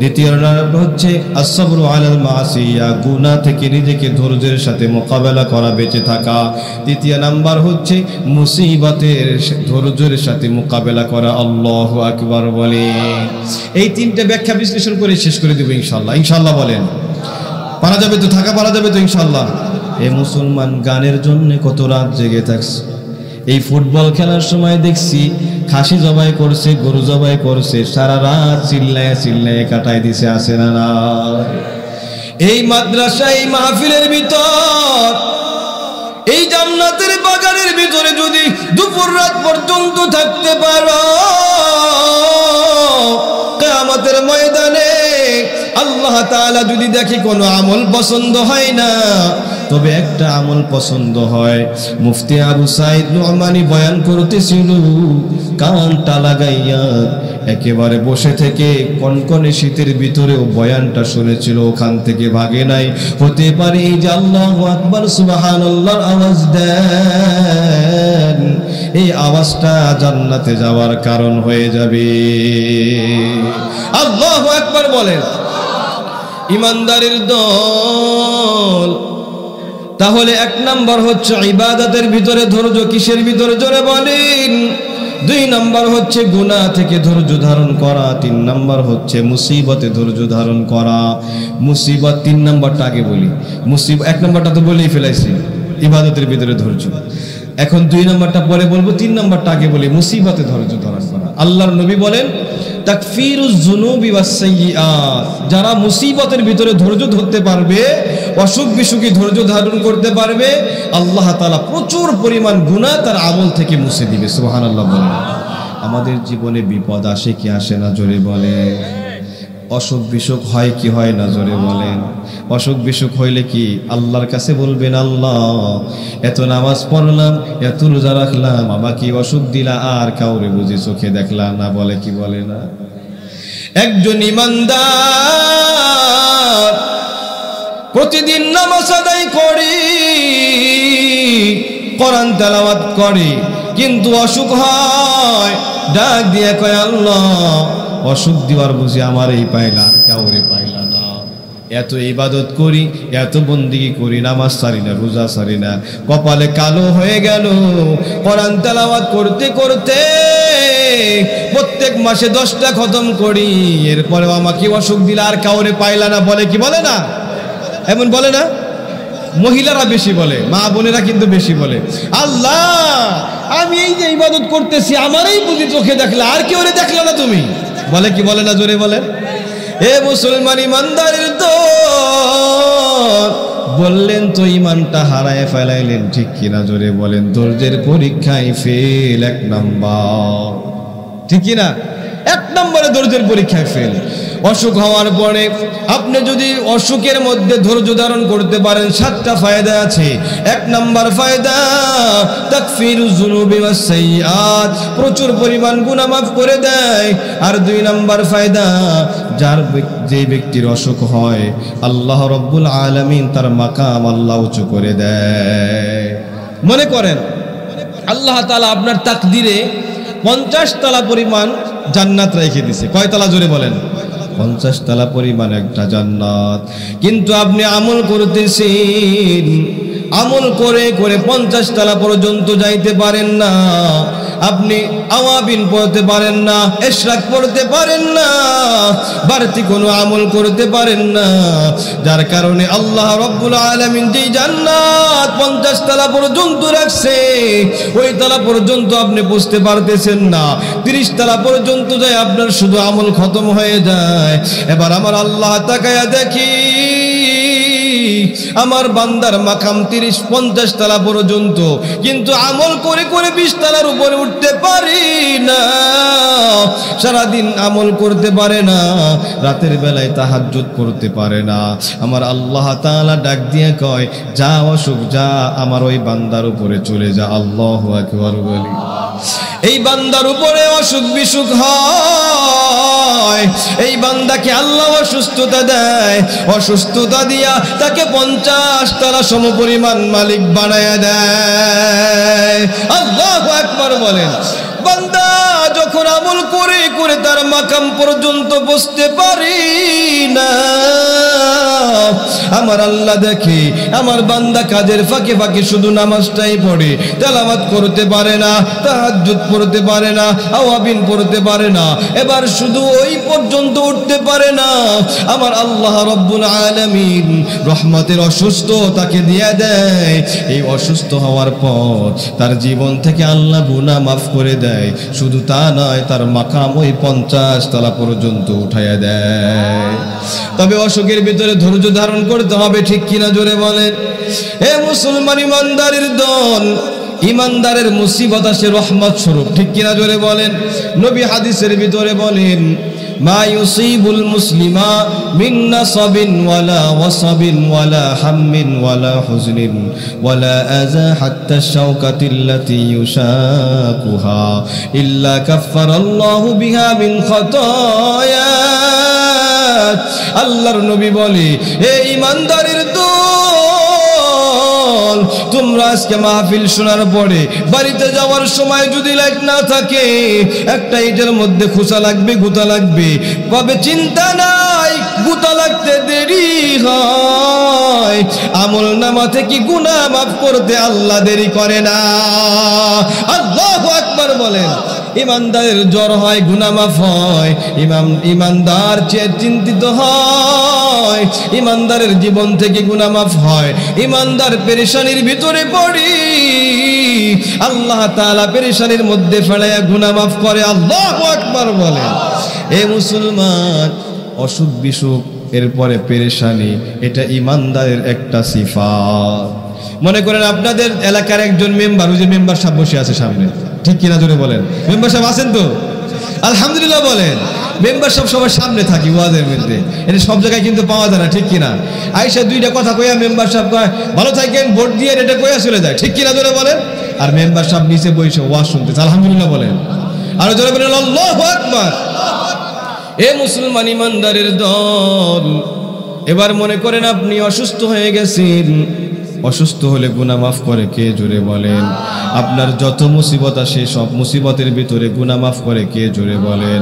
দ্বিতীয় নম্বর হচ্ছে আস-সাবরু আলাল মাসিয়া, গুনাহ থেকে নিজেকে ধৈর্যের সাথে মোকাবেলা করা, বেঁচে থাকা। তৃতীয় নাম্বার হচ্ছে মুসিবতের ধৈর্যের সাথে মোকাবেলা করা। আল্লাহু আকবার বলে। এই তিনটা ব্যাখ্যা বিশ্লেষণ করে শেষ করে দেব ইনশাআল্লাহ। ইনশাআল্লাহ বলেন। পারা যাবে তো? থাকা পারা যাবে তো ইনশাআল্লাহ? এই মুসলমান গানের জন্য কত রাত জেগে থাকছে। এই ফুটবল খেলার সময় দেখছি খাসি জবাই করছে, গরু জবাই করছে, সারা রাত চিল্লায় কাটাই দিছে, আসে না না? এই মাদ্রাসা, এই মাহফিলের ভিতর, এই জান্নাতের বাগানের ভিতরে যদি দুপুর রাত পর্যন্ত থাকতে পারো, কিয়ামতের ময়দানে আল্লাহ তাআলা যদি দেখে কোনো আমল পছন্দ হয় না, তবে একটা আমল পছন্দ হয়। মুফতি আবু সাঈদ নু'মানী বয়ান করতেছিল, কানটা লাগাইয়া একেবারে বসে থেকে কনকনে শীতের ভিতরেও বয়ানটা শুনেছিল, ওখান থেকে ভাগে নাই। হতে পারে এই যে আল্লাহু আকবার সুবহানাল্লাহর আওয়াজ দেন, এই আওয়াজটা জান্নাতে যাওয়ার কারণ হয়ে যাবে। আল্লাহু আকবার বলেন। ইমানদারের দল, তাহলে এক নাম্বার হচ্ছে ইবাদতের ভিতরে ধৈর্য। কিসের ভিতরে জোরে বলেন? দুই নাম্বার হচ্ছে গুনাহ থেকে ধৈর্য ধারণ করা। তিন নাম্বার হচ্ছে মুসিবতে ধৈর্য ধারণ করা। মুসিবত তিন নাম্বারটা আগে বলি, এক নাম্বারটা তো বলেই ফেলাইছি, ইবাদতের ভিতরে ধৈর্য। এখন দুই নাম্বারটা পরে বলবো, তিন নাম্বারটা আগে বলি, মুসিবতে ধৈর্য ধারণ করা। আল্লাহর নবী বলেন তাকফিরুজ জুনুবি ওয়াস সাইয়্যাত, যারা মুসিবতের ভিতরে ধৈর্য ধরতে পারবে অসুখ বিসুখী ধৈর্য ধারণ করতে পারবে, আল্লাহ তাআলা প্রচুর পরিমাণ গুনাহ তার আমল থেকে মুছে দিবে। সুবহানাল্লাহ বলেন। আমাদের জীবনে বিপদ আসে কি আসে না জোরে বলে? অসুখ বিসুখ হয় কি হয় না জোরে বলেন? অসুখ বিসুখ হইলে কি আল্লাহর কাছে বলবেন, আল্লাহ এত নামাজ পড়লাম, এত রোজা রাখলাম, আমাকে অসুখ দিলা, আর কাউরে বুঝি চোখে দেখলাম না, বলে কি বলে না? একজন ইমানদার প্রতিদিন নামাজ আদায় করি, কোরআন তেলাওয়াত করে, কিন্তু অসুখ হয়, ডাক দিয়ে কয়, আল্লাহ অসুখ দিবার বুঝি আমারই পাইলা, কাউরে পাইলা না। এত ইবাদত করি, এত বন্দিগি করি, নামাজ ছাড়ি না, রোজা ছাড়ি না, কপালে কালো হয়ে গেল। কোরআন তেলাওয়াত করতে করতে প্রত্যেক মাসে 10টা খতম করি, এরপরেও আমাকে অসুখ দিলে আর কাউরে পাইলা না, বলে কি বলে না? এমন বলে না? মহিলারা বেশি বলে, মা বোনেরা কিন্তু বেশি বলে, আল্লাহ আমি এই যে ইবাদত করতেছি, আমারই বুঝি চোখে দেখলা, আর কেউ দেখলা না তুমি, বলে কি বলে না জোরে বলে? এ মুসলমান ইমানদারের দল, বললেন তো ইমানটা হারায় ফেলাইলেন, ঠিক কিনা জোরে বলেন? ধৈর্যের পরীক্ষায় ফেল 1 নাম্বার, ঠিক কিনা? 1 নম্বরে ধৈর্যের পরীক্ষায় ফেল। অসুখ হওয়ার পরে আপনি যদি অসুখের মধ্যে ধৈর্য ধারণ করতে পারেন, 7টা ফায়দা আছে। 1 নাম্বার ফায়দা তাকফিরুজ যুনুবি ওয়াস সাইয়্যাত, প্রচুর পরিমাণ গুনাহ মাফ করে দেয়। আর 2 নাম্বার ফায়দা, যে ব্যক্তির অসুখ হয় আল্লাহ রাব্বুল আলামিন তার মাকাম আল্লাহ উঁচু করে দেয়। মনে করেন আল্লাহ তাআলা আপনার তাকদিরে 50 তলা পরিমাণ জান্নাত রেখে দিয়েছে। কয় তলা জোরে বলেন? 50 তলা পরিমাণ একটা জান্নাত। কিন্তু আপনি আমল করতেছেন, আমল করে করে 50 তলা পর্যন্ত যাইতে পারেন না। আপনি আওয়াবিন পড়তে পারেন না, ইশরাক পড়তে পারেন না, বাড়তি কোনো আমল করতে পারেন না, যার কারণে আল্লাহ রাব্বুল আলামিন যেই জান্নাত 50 তলা পর্যন্ত রাখছে, ওই তলা পর্যন্ত আপনি পৌঁছতে পারতেছেন না। 30 তলা পর্যন্ত যায় আপনার শুধু আমল খতম হয়ে যায়। এবার আমার আল্লাহ তাকায়া দেখি আমার বান্দার মাকাম 30-50 তলা পর্যন্ত, কিন্তু আমল করে করে 20 তলার উপরে উঠতে পারি না। সারাদিন আমল করতে পারে না, রাতের বেলায় তাহাজ্জুদ পড়তে পারে না। আমার আল্লাহ তাআলা ডাক দিয়ে কয়, যা অসুখ যা, আমার ওই বান্দার উপরে চলে যা। আল্লাহু আকবার বলি। এই বান্দার উপরে অসুখ বিসুখ হয়, এই বান্দাকে আল্লাহ অসুস্থতা দেয়, অসুস্থতা দিয়া তাকে 50 তলা সমপরিমাণ মালিক বানায়া দেয়। আল্লাহু আকবার বলেন। বান্দা যখন আমল করে করে তার মাকাম পর্যন্ত বসতে পারি না, আমার আল্লাহ দেখে আমার বান্দা কাজের ফাঁকে ফাঁকে শুধু নামাজটাই পড়ে, তেলাওয়াত করতে পারে না, তাহাজ্জুদ পড়তে পারে না, আওয়াবিন পড়তে পারে না, এবার শুধু ওই পর্যন্ত উঠতে পারে না। আমার আল্লাহ রাব্বুল আলামিন রহমতের অসুস্থ তাকে দিয়ে দেয়। এই অসুস্থ হওয়ার পর তার জীবন থেকে আল্লাহ গুনাহ মাফ করে দেয়। শুধু তা নয়, তার মাকাম ওই 50 তলা পর্যন্ত উঠাইয়া দেয়। তবে অসুখের ভিতরে ধৈর্য ধারণ করতে হবে, ঠিক কিনা জোরে বলেন? হে মুসলমান ইমানদারের দল, ইমানদারের মুসিবত আসে রহমত স্বরূপ, ঠিক কিনা জোরে বলেন? নবী হাদিসের ভিতরে বলেন, মা ইউসিবুল মুসলিমা মিন নাসাবিন ওয়ালা ওয়াসাবিন ওয়ালা হাম্মিন ওয়ালা হুজনিন ওয়ালা আযা হাত্তা শাওকাতিল্লাতী ইউশাকুহা ইল্লা কাফফারাল্লাহু বিহা মিন খাতায়া। আল্লাহর নবী বলে, হে ঈমানদারের দল, তোমরা আজকে মাহফিল শোনার পরে বাড়িতে যাওয়ার সময় যদি লাইট না থাকে, একটা ইটের মধ্যে খোঁচা লাগবে, গুতা লাগবে, কবে চিন্তা নাই, গুতা লাগতে দেরি হয়। আমল নামা থেকে গুনাহ মাফ করতে আল্লাহ দেরি করে না। আল্লাহু আকবার বলেন। ইমানদারের জ্বর হয়, গুনাহ মাফ হয়। ইমানদার চিন্তিত হয়, ইমানদারের জীবন থেকে গুনাহ মাফ হয়। ইমানদার পেরেশানির ভিতরে পড়ি, আল্লাহ তাআলা পেরেশানির মধ্যে ফেলাইয়া গুনাহ মাফ করে। আল্লাহু আকবার বলেন। এ মুসলমান, অসুখ বিসুখ এরপরে পেরেশানি। এটা ইমানদারের একটা সিফাত। মনে করেন আপনাদের এলাকার একজন মেম্বার, ওই যে মেম্বার সাহেব বসে আছে সামনে, ঠিক কিনা জোরে বলেন? মেম্বার সাহেব আছেন তো? আলহামদুলিল্লাহ বলেন। মেম্বার সব সবার সামনে থাকি ওয়াজের মধ্যে, এটা সব জায়গায় কিন্তু পাওয়া যায় না, ঠিক কিনা? আইসা দুইটা কথা কইয়া মেম্বার সাহেব কয় ভালো থাকেন, ভোট দিয়ে এটা কইয়া চলে যায়, ঠিক কিনা জোরে বলেন? আর মেম্বার সাহেব নিচে বসে ওয়াজ শুনতেছে। আলহামদুলিল্লাহ বলেন। আর জোরে বলেন আল্লাহু আকবার। এ মুসলমান ইমানদারের দল, এবার মনে করেন আপনি অসুস্থ হয়ে গেছেন। অসুস্থ হলে গুনাহ মাফ করে কে? জোরে বলেন। আপনার যত মুসিবত আসে সব মুসিবতের ভিতরে গুনাহ মাফ করে কে? জোরে বলেন।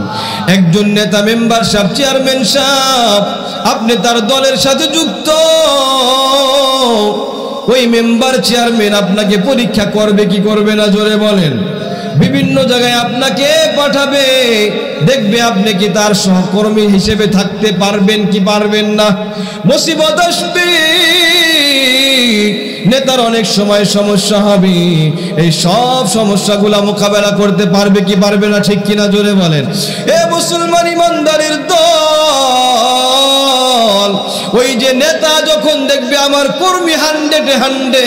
একজন নেতা, মেম্বার সাহেব, চেয়ারম্যান সাহেব, আপনি তার দলের সাথে যুক্ত। ওই মেম্বার চেয়ারম্যান আপনাকে পরীক্ষা করবে কি করবে না? জোরে বলেন। বিভিন্ন জায়গায় আপনাকে পাঠাবে, দেখবে আপনি কি তার সহকর্মী হিসেবে থাকতে পারবেন কি পারবেন না। মুসিবত আসবে, নেতার অনেক সময় সমস্যা হবে, এই সব সমস্যাগুলো মোকাবেলা করতে পারবে কি পারবে না, ঠিক কিনা জোরে বলেন। এ মুসলমান ইমানদারের দল, ওই যে নেতা যখন দেখবে আমার কর্মী 100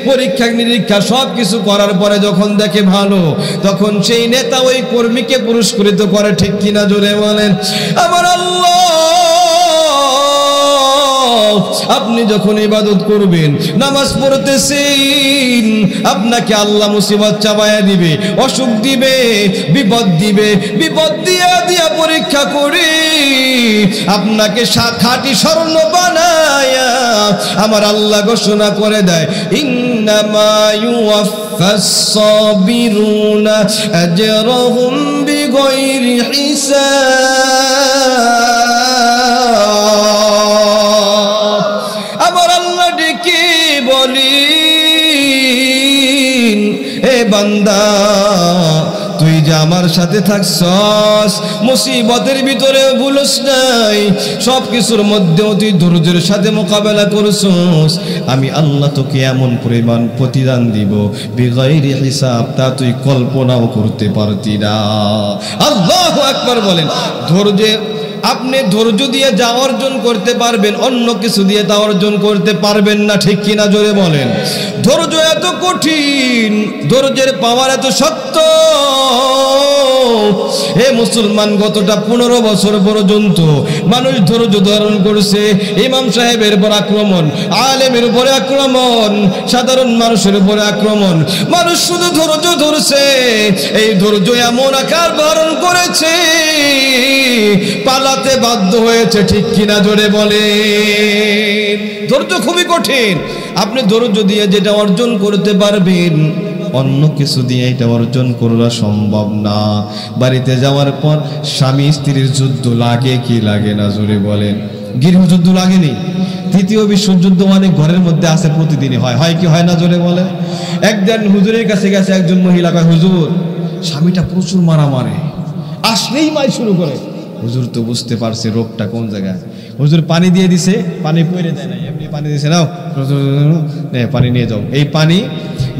পরীক্ষা নিরীক্ষা সব কিছু করার পরে যখন দেখে ভালো, তখন সেই নেতা ওই কর্মীকে পুরস্কৃত করে, ঠিক কিনা জোরে বলেন। আমার আল্লাহ, আপনি যখন ইবাদত করবেন, নামাজ পড়তেছেন, আপনাকে আল্লাহ মুসিবত চাপায়া দিবে, অসুখ দিবে, বিপদ দিবে। বিপদ দিয়া দিয়া পরীক্ষা করে আপনাকে খাঁটি স্বর্ণ বানায়া আমার আল্লাহ ঘোষণা করে দেয়, ইন্নামা ইউওয়াফাস সাবিরুনা আজরাহুম বিগাইরি হিসাব। আমার আল্লাহ ডেকে বলেন, এ বান্দা, তুই যে আমার সাথে থাকছস, মুসিবতের ভিতরে ভুলস নাই, সব কিছুর মধ্যেও তুই ধৈর্যের সাথে মোকাবেলা করছস, আমি আল্লাহ তোকে এমন পরিমাণ প্রতিদান দিব বিগাইরি হিসাব, তা তুই কল্পনাও করতে পারতি না। আল্লাহু আকবার বলেন। আপনি ধৈর্য দিয়ে যা অর্জন করতে পারবেন, অন্য কিছু দিয়ে তা অর্জন করতে পারবেন না, ঠিক কিনা জোরে বলেন। ধৈর্য এত কঠিন, ধৈর্যের পাওয়ার এত শক্ত। হে মুসলমান, গতটা 15 বছর পর্যন্ত মানুষ ধৈর্য ধারণ করছে। ইমাম সাহেবের উপর আক্রমণ, আলেমের উপরে আক্রমণ, সাধারণ মানুষের উপরে আক্রমণ, মানুষ শুধু ধৈর্য ধরছে। এই ধৈর্য এমন আকার ধারণ করেছে, পালাতে বাধ্য হয়েছে, ঠিক কিনা জোরে বলে। ধৈর্য খুবই কঠিন। আপনি ধৈর্য দিয়ে যেটা অর্জন করতে পারবেন, অন্য কিছু দিয়ে এটা অর্জন করা সম্ভব না। বাড়িতে যাওয়ার পর স্বামী স্ত্রীর যুদ্ধ লাগে কি লাগে না? জোরে বলেন। গৃহযুদ্ধ লাগেনি? তৃতীয় বিশ্বযুদ্ধ অনেক ঘরের মধ্যে আছে, প্রতিদিনই হয় কি হয় না? জোরে বলেন। একদিন হুজুরের কাছে গেছে একজন মহিলা, কয় হুজুর, স্বামীটা প্রচুর মারামারে, আসলেই মাই শুরু করে। হুজুর তো বুঝতে পারছে রোগটা কোন জায়গায়। হুজুর পানি দিয়ে দিছে, পানি পড়ে দেয় না, এমনি পানি দিছে, নাও পানি নিয়ে যাও। এই পানি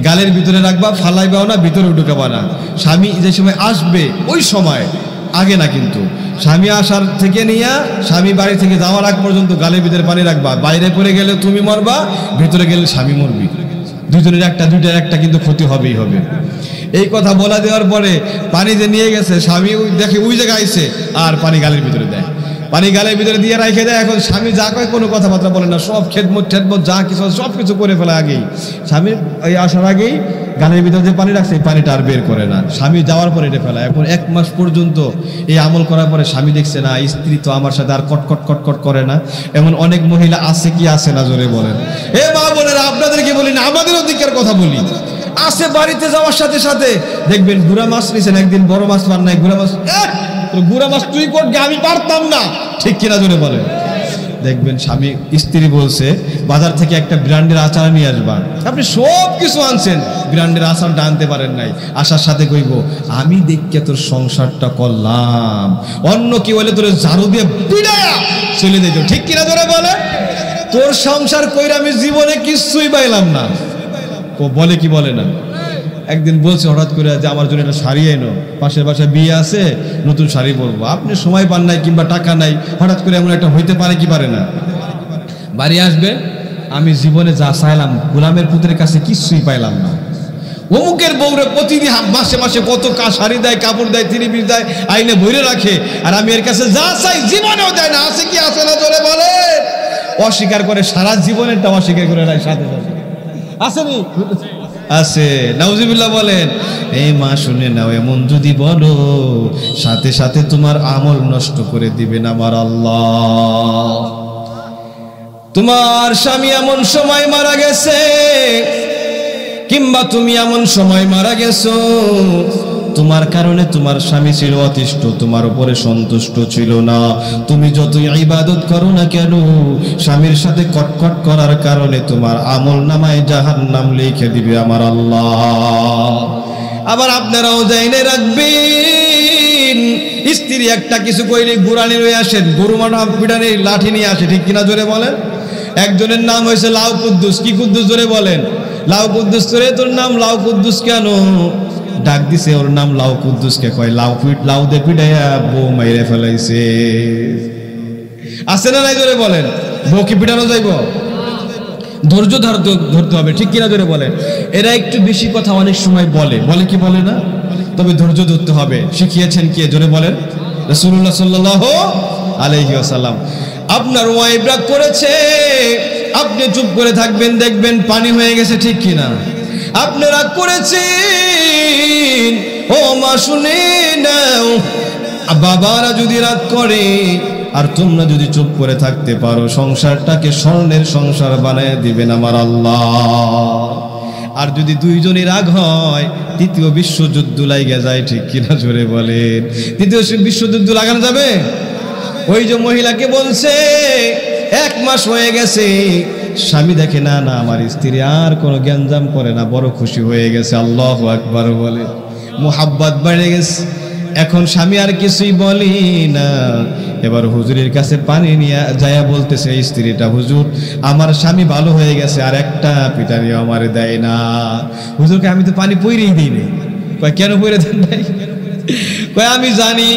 গালের ভিতরে রাখবা, ফালাইবাও না, ভিতরে ঢুকাবা না। স্বামী যে সময় আসবে ওই সময়, আগে না কিন্তু। স্বামী আসার থেকে নিয়ে স্বামী বাড়ি থেকে যাওয়ার আগ পর্যন্ত গালের ভিতরে পানি রাখবা। বাইরে পড়ে গেলে তুমি মরবা, ভিতরে গেলে স্বামী মরবি। দুইটার একটা কিন্তু ক্ষতি হবেই হবে। এই কথা বলা দেওয়ার পরে পানি যে নিয়ে গেছে, স্বামী দেখে ওই জায়গায় আইছে, আর পানি গালের ভিতরে দেয়, পানি গালের ভিতরে দিয়ে রাখে দেয়। এখন স্বামী যা কয় কোনো কথাবার্তা বলে না, সব খেদমত যা কিছু সব কিছু করে ফেলে আগেই। স্বামীর এই আসার আগেই গালের ভিতরে যে পানি রাখছে, এই পানিটা আর বের করে না, স্বামী যাওয়ার পরে এটা ফেলা। এখন 1 মাস পর্যন্ত এই আমল করার পরে স্বামী দেখছে না, স্ত্রী তো আমার সাথে আর কটকট করে না। এমন অনেক মহিলা আছে কি আছে না? জোরে বলেন। এ মা বোনেরা, আপনাদেরকে বলি না, আমাদের অধিকার কথা বলি। আসে বাড়িতে যাওয়ার সাথে সাথে দেখবেন গুড়া মাছ নিয়েছেন, একদিন বড় মাছ পান নাই, গুড়া মাছ, গুড়া মাছ তুই করবি, আমি পারতাম না, ঠিক কিনা জোরে বলেন। দেখবেন স্বামী স্ত্রী বলছে বাজার থেকে একটা ব্র্যান্ডের আচার নিয়ে আসবা, আপনি সব কিছু আনছেন, ব্র্যান্ডের আচারটা আনতে পারেন নাই। আসার সাথে কইব, আমি দেখকে তোর সংসারটা করলাম, অন্য কি বলে তোর ঝাড়ু দিয়ে পিড়ায়া চলে যেত, ঠিক কিনা জোরে বলে। তোর সংসার কইরা আমি জীবনে কিছুই পাইলাম না, ও বলে কি বলে না। একদিন বলছে হঠাৎ করে যে আমার জন্য একটা শাড়ি এনো, পাশের বাসায় বিয়ে আছে, নতুন শাড়ি পরবো। আপনি সময় পান নাই কিংবা টাকা নাই, হঠাৎ করে এমন একটা হইতে পারে কি পারে না? বাড়ি আসবে, আমি জীবনে যা চাইলাম গোলামের পুত্রের কাছে কিছুই পাইলাম না। অমুকের বউরে প্রতিদিন মাসে মাসে কত শাড়ি দেয়, কাপড় দেয়, তিরিবির দেয়, আইনে ভরে রাখে, আর আমি এর কাছে যা চাই জীবনেও দেয় না। আছে কি আছে না জোরে বলে? অস্বীকার করে, সারা জীবনেরটা অস্বীকার করে রায় সাথে সাথে। আসেনি? আছে। নাউজুবিল্লাহ বলেন। এই মা শুনে নাও, এমন যদি বলো সাথে সাথে তোমার আমল নষ্ট করে দিবেন আমার আল্লাহ। তোমার স্বামী এমন সময় মারা গেছে, কিংবা তুমি এমন সময় মারা গেছো, তোমার কারণে তোমার স্বামী ছিল অতিষ্ঠ, তোমার উপরে সন্তুষ্ট ছিল না। তুমি যতই ইবাদত করো না কেন, স্বামীর সাথে কটকট করার কারণে তোমার আমল নামায় জাহান্নাম লিখে দিবে আমার আল্লাহ। আবার আপনারাও জাইনে রাখবেন, স্ত্রী একটা কিছু কইলে গুরানি লয়ে আসেন, গরু মানা পিটানি লাঠি নিয়ে আসে, ঠিক কিনা জোরে বলেন? একজনের নাম হয়েছে লাউ কুদ্দুস। কি কুদ্দুস জোরে বলেন? লাউ কুদ্দুস। তোরে তোর নাম লাউ কুদ্দুস কেন? ডাক দিছে ওর নাম লাউ কুদ্দুসকে, কয় লাউ দে পিটাইয়া বউ মাইরে ফেলাইছে। আছে না নাই জোরে বলেন? বউ কি পিটানো যাইব? ধৈর্য ধরতে হবে, ঠিক কিনা জোরে বলেন? এরা একটু বেশি কথা অনেক সময় বলে কি বলে না? তবে ধৈর্য ধরতে হবে। শিখিয়েছেন কে জোরে বলেন? রাসূলুল্লাহ সাল্লাল্লাহু আলাইহি ওয়াসাল্লাম। আপনার ওয়াইফ রাগ করেছে, আপনি চুপ করে থাকবেন, দেখবেন পানি হয়ে গেছে, ঠিক কিনা? আপনি রাগ করেছেন, ও মা শুনে নাও, বাবারা যদি রাগ করে আর তোমরা যদি চুপ করে থাকতে পারো, সংসারটাকে স্বর্ণের সংসার বানায় দিবেন আমার আল্লাহ। আর যদি দুইজনই রাগ হয়, তৃতীয় বিশ্বযুদ্ধ লাইগা যায়, ঠিক কিনা জোরে বলেন? তৃতীয় বিশ্বযুদ্ধ লাগানো যাবে? ওই যে মহিলাকে বলছে 1 মাস হয়ে গেছে, স্বামী দেখে না আমার স্ত্রী আর কোনো গ্যাঞ্জাম করে না, বড় খুশি হয়ে গেছে। আল্লাহু আকবার বলে, মুহাব্বত বেড়ে গেছে। এখন স্বামী আর কিছুই বলি না, এবার হুজুরের কাছে পানি নিয়ে যায়া বলতেছে স্ত্রীটা, হুজুর আমার স্বামী ভালো হয়ে গেছে, আর একটা পিটানি আমারে দেয় না। হুজুরকে আমি তো পানি পইরেই দিইনি। কয় কেন পইরে দেন নাই? কয় আমি জানি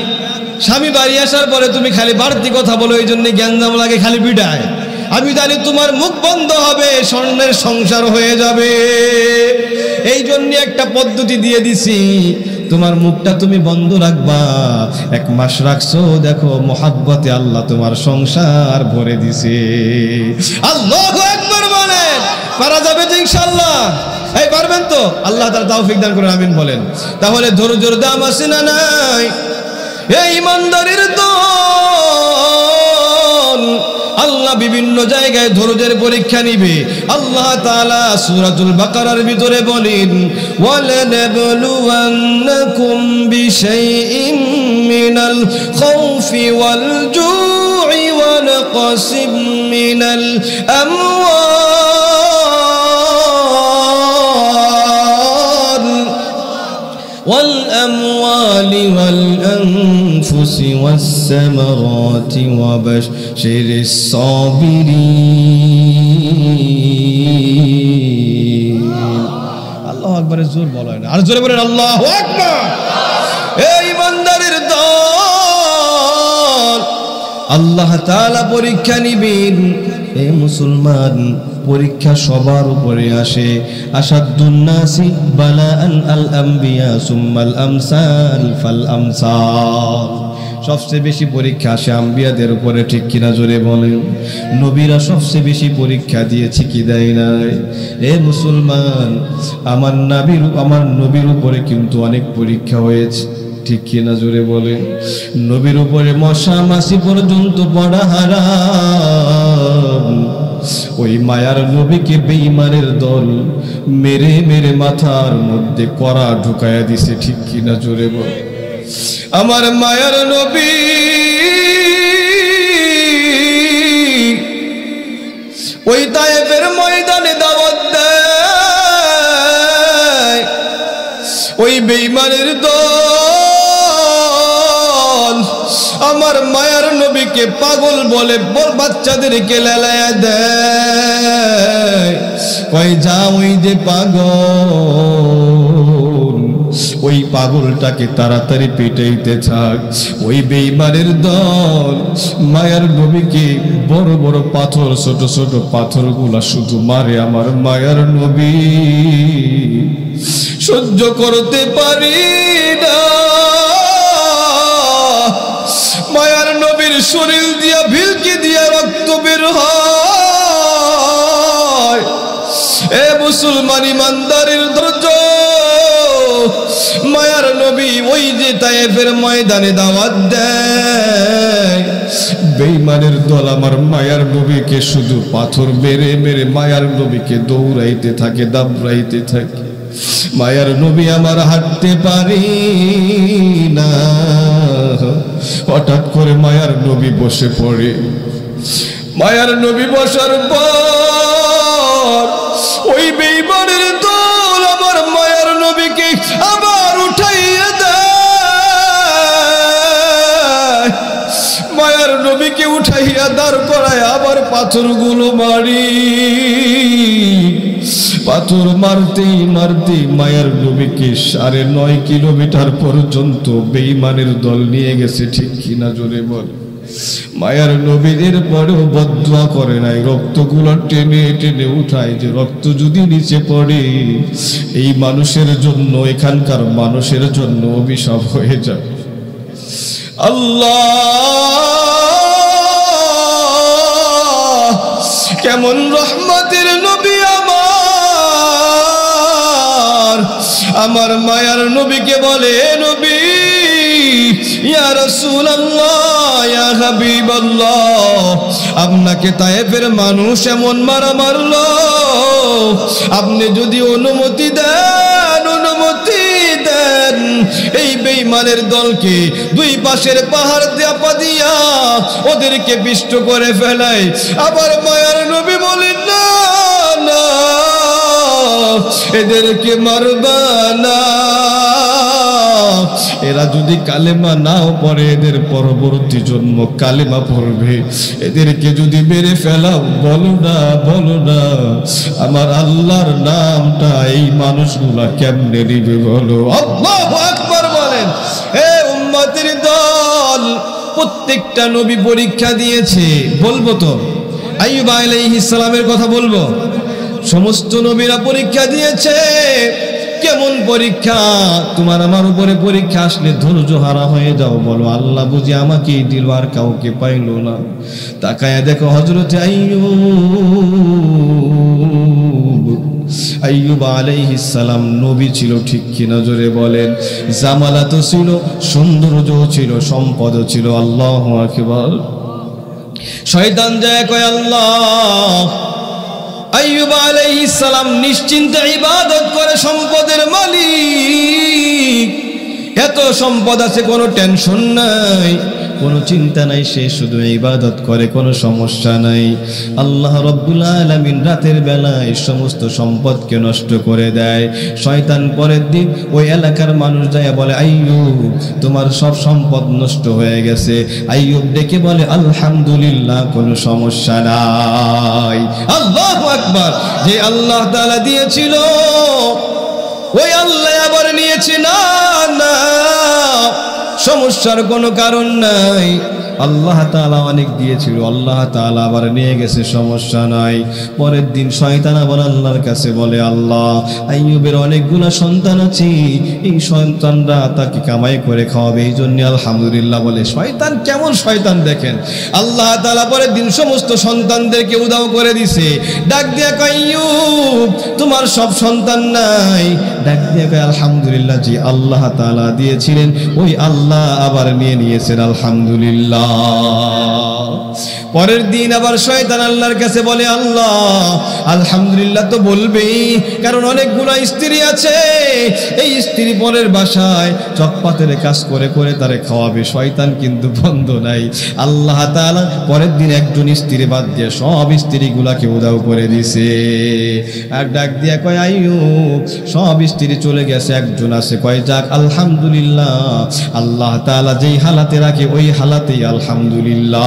স্বামী বাড়ি আসার পরে তুমি খালি বাড়তি কথা বলো, এই জন্য গ্যাঞ্জাম লাগে, খালি পিটায়। আমি জানি তোমার মুখ বন্ধ হবে, স্বর্ণের সংসার হয়ে যাবে, এই জন্য একটা পদ্ধতি দিয়ে দিছি, তোমার মুখটা তুমি বন্ধ রাখবা। 1 মাস রাখছো, দেখো মোহাব্বতে আল্লাহ তোমার সংসার ভরে দিছে। আল্লাহু আকবার বলেন। পারা যাবে তো ইনশাআল্লাহ? এই পারবেন তো? আল্লাহ তাআলা তৌফিক দান করেন, আমিন বলেন। তাহলে ধৈর্যের দাম আছে না নাই? এই ইমানদারের দল আল্লাহ বিভিন্ন জায়গায় ধৈর্যের পরীক্ষা নিবে। আল্লাহ তাআলা সূরাতুল বাকারার ভিতরে বলেন, ওয়ালানাবলুওয়ান্নাকুম বিশাইইম মিনাল খাউফি ওয়াল জু'i ওয়া নাকসিম মিনাল والأموال والأنفس والثمرات وبشر الصابرين। الله أكبر। জোর বলেন, আর জোরে বলেন আল্লাহু আকবার। এই ইমানদারের দল আল্লাহ তাআলা পরীক্ষা নিবেন। এই মুসলমান, পরীক্ষা সবার উপরে আসে। আসাদুন নাসি বালাআন আল আম্বিয়া সুম্মাল আমসাল ফাল আমসাল। সবচেয়ে বেশি পরীক্ষা আসে আম্বিয়াদের উপরে, ঠিক কিনা জোরে বলেন? নবীরা সবচেয়ে বেশি পরীক্ষা দিয়েছে, কি দেয় নাই? এ মুসলমান, আমার নবীর উপরে কিন্তু অনেক পরীক্ষা হয়েছে, ঠিক কিনা জোরে বলেন? নবীর উপরে মশা মাছি পর্যন্ত পড়া হারাম। ওই মায়ার নবীকে বেঈমানের দল মেরে মেরে মাথার মধ্যে কড়া ঢুকায়া দিছে, ঠিক কিনা জোরে বল? আমার মায়ার নবী ওই তায়েফের ময়দানে দাওয়াত দেয়, ওই বেঈমানের দল আমার মায়ার নবীকে পাগল বলে, বাচ্চাদেরকে লেলায়া দেয়, কই যা ওই যে পাগল ওই পাগলটাকে তাড়াতাড়ি পেটাইতে থাক। ওই বেঈমানের দল মায়ার নবীকে বড় বড় পাথর, ছোট ছোট পাথরগুলা শুধু মারে। আমার মায়ার নবী সহ্য করতে পারি না। মায়ার নবীর শরীর দিয়া ভিলকি দিয়া রক্ত বের হয়। এ মুসলমান ইমানদারের ধৈর্য। মায়ার নবী ওই যে তায়েফের ময়দানে দাওয়াত দেয়, বেঈমানের দল আমার মায়ার নবীকে শুধু পাথর মেরে মেরে মায়ার নবীকে দৌড়াইতে থাকে, দাবড়াইতে থাকে। মায়ার নবী আমার হাঁটতে পারি না। হঠাৎ করে মায়ার নবী বসে পড়ে। মায়ার নবী বসার পর ওই বেঈমানের দল আমার মায়ার নবীকে আবার উঠাইয়া দেয়। মায়ার নবীকে উঠাইয়া দাঁড় করায় আবার পাথরগুলো মারি। পাথর মারতেই মারতেই মায়ার নবীকে 9.5 কিলোমিটার পর্যন্ত বেঈমানের দল নিয়ে গেছে। ঠিক কিনা জোরে বল। মায়ার নবীদের পরেও বদদুয়া করে নাই, রক্তগুলো টেনে টেনে উঠায় যে রক্ত যদি নিচে পড়ে এই মানুষের জন্য, এখানকার মানুষের জন্য অভিশাপ হয়ে যাবে। আল্লাহ কেমন রহমতের নবী আমার মায়ার নবীকে বলে, নবী ইয়া রাসূলুল্লাহ ইয়া হাবিবাল্লাহ, আপনাকে তায়েফের মানুষ এমন মারা মারলো, আপনি যদি অনুমতি দেন এই বেঈমানের দলকে দুই পাশের পাহাড় চাপা দিয়া ওদেরকে পিষ্ট করে ফেলায়। আবার মায়ার নবী বলেন, না না, এদেরকে মারবা না। এরা যদি কালেমা নাও পড়ে এদের পরবর্তী জন্ম কালেমা পড়বে। এদেরকে যদি মেরে ফেলাও, বলো না আমার আল্লাহর নামটা এই মানুষগুলা কেমনে নিবে বলো। আল্লাহু আকবার বলেন। হে উম্মতের দল, প্রত্যেকটা নবী পরীক্ষা দিয়েছে। বলবো তো আইয়ুব আলাইহিস সালামের কথা বলবো। সমস্ত নবীরা পরীক্ষা দিয়েছে। কেমন পরীক্ষা? তোমার আমার উপরে পরীক্ষা আসলে ধৈর্য হারা হয়ে যাও, বলো আল্লাহ বুঝি আমাকেই দিল, আর কাউকে পাইল না। তাকায়া দেখো হযরতে আইয়ুব আলাইহিস সালাম নবী ছিল, ঠিক কিনা জোরে বলেন। জামালাত ছিল, সৌন্দর্য ছিল, সম্পদ ছিল। আল্লাহু আকবার। শয়তান যায় কয়, আল্লাহ আইয়ুব আলাইহিস সালাম নিশ্চিন্তে ইবাদত করে, সম্পদের মালিক, এত সম্পদ আছে, কোনো টেনশন নাই, কোনো চিন্তা নাই, সে শুধু ইবাদত করে, কোনো সমস্যা নাই। আল্লাহ রাব্বুল আলামিন রাতের বেলায় সমস্ত সম্পদকে নষ্ট করে দেয়। শয়তান পরের দিন ওই এলাকার মানুষ যায় বলে, আইয়ুব তোমার সব সম্পদ নষ্ট হয়ে গেছে। আইয়ুব ডেকে বলে, আলহামদুলিল্লাহ, কোনো সমস্যা নাই। আল্লাহু আকবার। যে আল্লাহ তাআলা দিয়েছিল ওই আল্লাহ আবার নিয়েছে, না না, সমস্যার কোনো কারণ নাই। আল্লাহ তাআলা অনেক দিয়েছিল, আল্লাহ তাআলা আবার নিয়ে গেছে, সমস্যা নাই। পরের দিন শয়তান আবার আল্লাহর কাছে বলে, আল্লাহ আইয়ুবের অনেকগুলো সন্তান আছে, এই সন্তানরা তাকে কামাই করে খাওয়াবে, এই জন্য আলহামদুলিল্লাহ বলে। শয়তান কেমন শয়তান দেখেন। আল্লাহ তাআলা পরের দিন সমস্ত সন্তানদেরকে উধাও করে দিছে। ডাক দিয়া কয়, আইয়ুব তোমার সব সন্তান নাই? ডাক দিয়া কয়, আলহামদুলিল্লাহ, জি আল্লাহ তাআলা দিয়েছিলেন, ওই আল্লাহ আবার নিয়েছেন, আলহামদুলিল্লাহ। পরের দিন আবার শয়তান আল্লাহর কাছে বলে, আল্লাহ আলহামদুলিল্লাহ তো বলবেই, কারণ অনেকগুলো স্ত্রী আছে, এই স্ত্রী পরের বাসায় চকপাতের কাজ করে করে তারে খাওয়াবে। শয়তান কিন্তু বন্ধ নাই। আল্লাহ তাআলা পরের দিন একজন স্ত্রী বাদ দিয়ে সব স্ত্রীগুলাকে উধাও করে দিছে। আর ডাক দিয়া কয়, আইয়ুব সব স্ত্রী চলে গেছে, একজন আছে। কয়, যাক আলহামদুলিল্লাহ, আল্লাহ তাআলা যেই হালাতে রাখে ওই হালাতেই আলহামদুলিল্লাহ।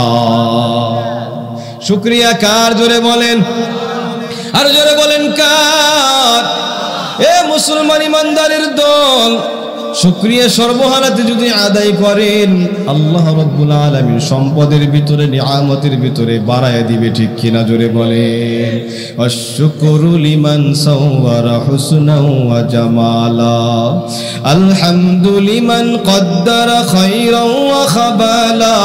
শুকরিয়া কার? জোরে বলেন, আর জোরে বলেন কার? এ মুসলমান ইমানদারের দল, শুকরিয়া সর্বহালাতে যদি আদায় করেন আল্লাহ রাব্বুল আলামিন সম্পদের ভিতরে নিয়ামতের ভিতরে বাড়ায় দিবে, ঠিক কিনা জোরে বলেন। আশ-শুকরু লিমান সাওয়ারা হুসনাও ওয়া জামালা, আলহামদু লিমান কদ্দারা খায়রাও ওয়া খাবালা,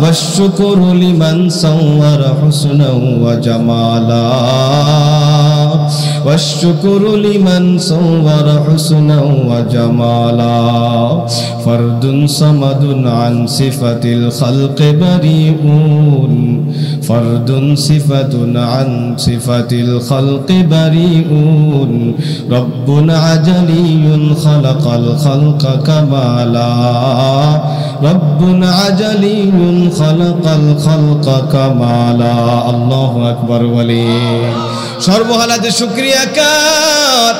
والشكر لمن صور حسنا وجمالا، والشكر لمن صور حسنا وجمالا، فرد صمد عن صفة الخلق بريء، فرد صفة عن صفة الخلق بريء، رب عجلي خلق الخلق كمالا، رب عجلي خلق الخلق كمالا। الله أكبر বলে সর্বহালাতে শুকরিয়া কার?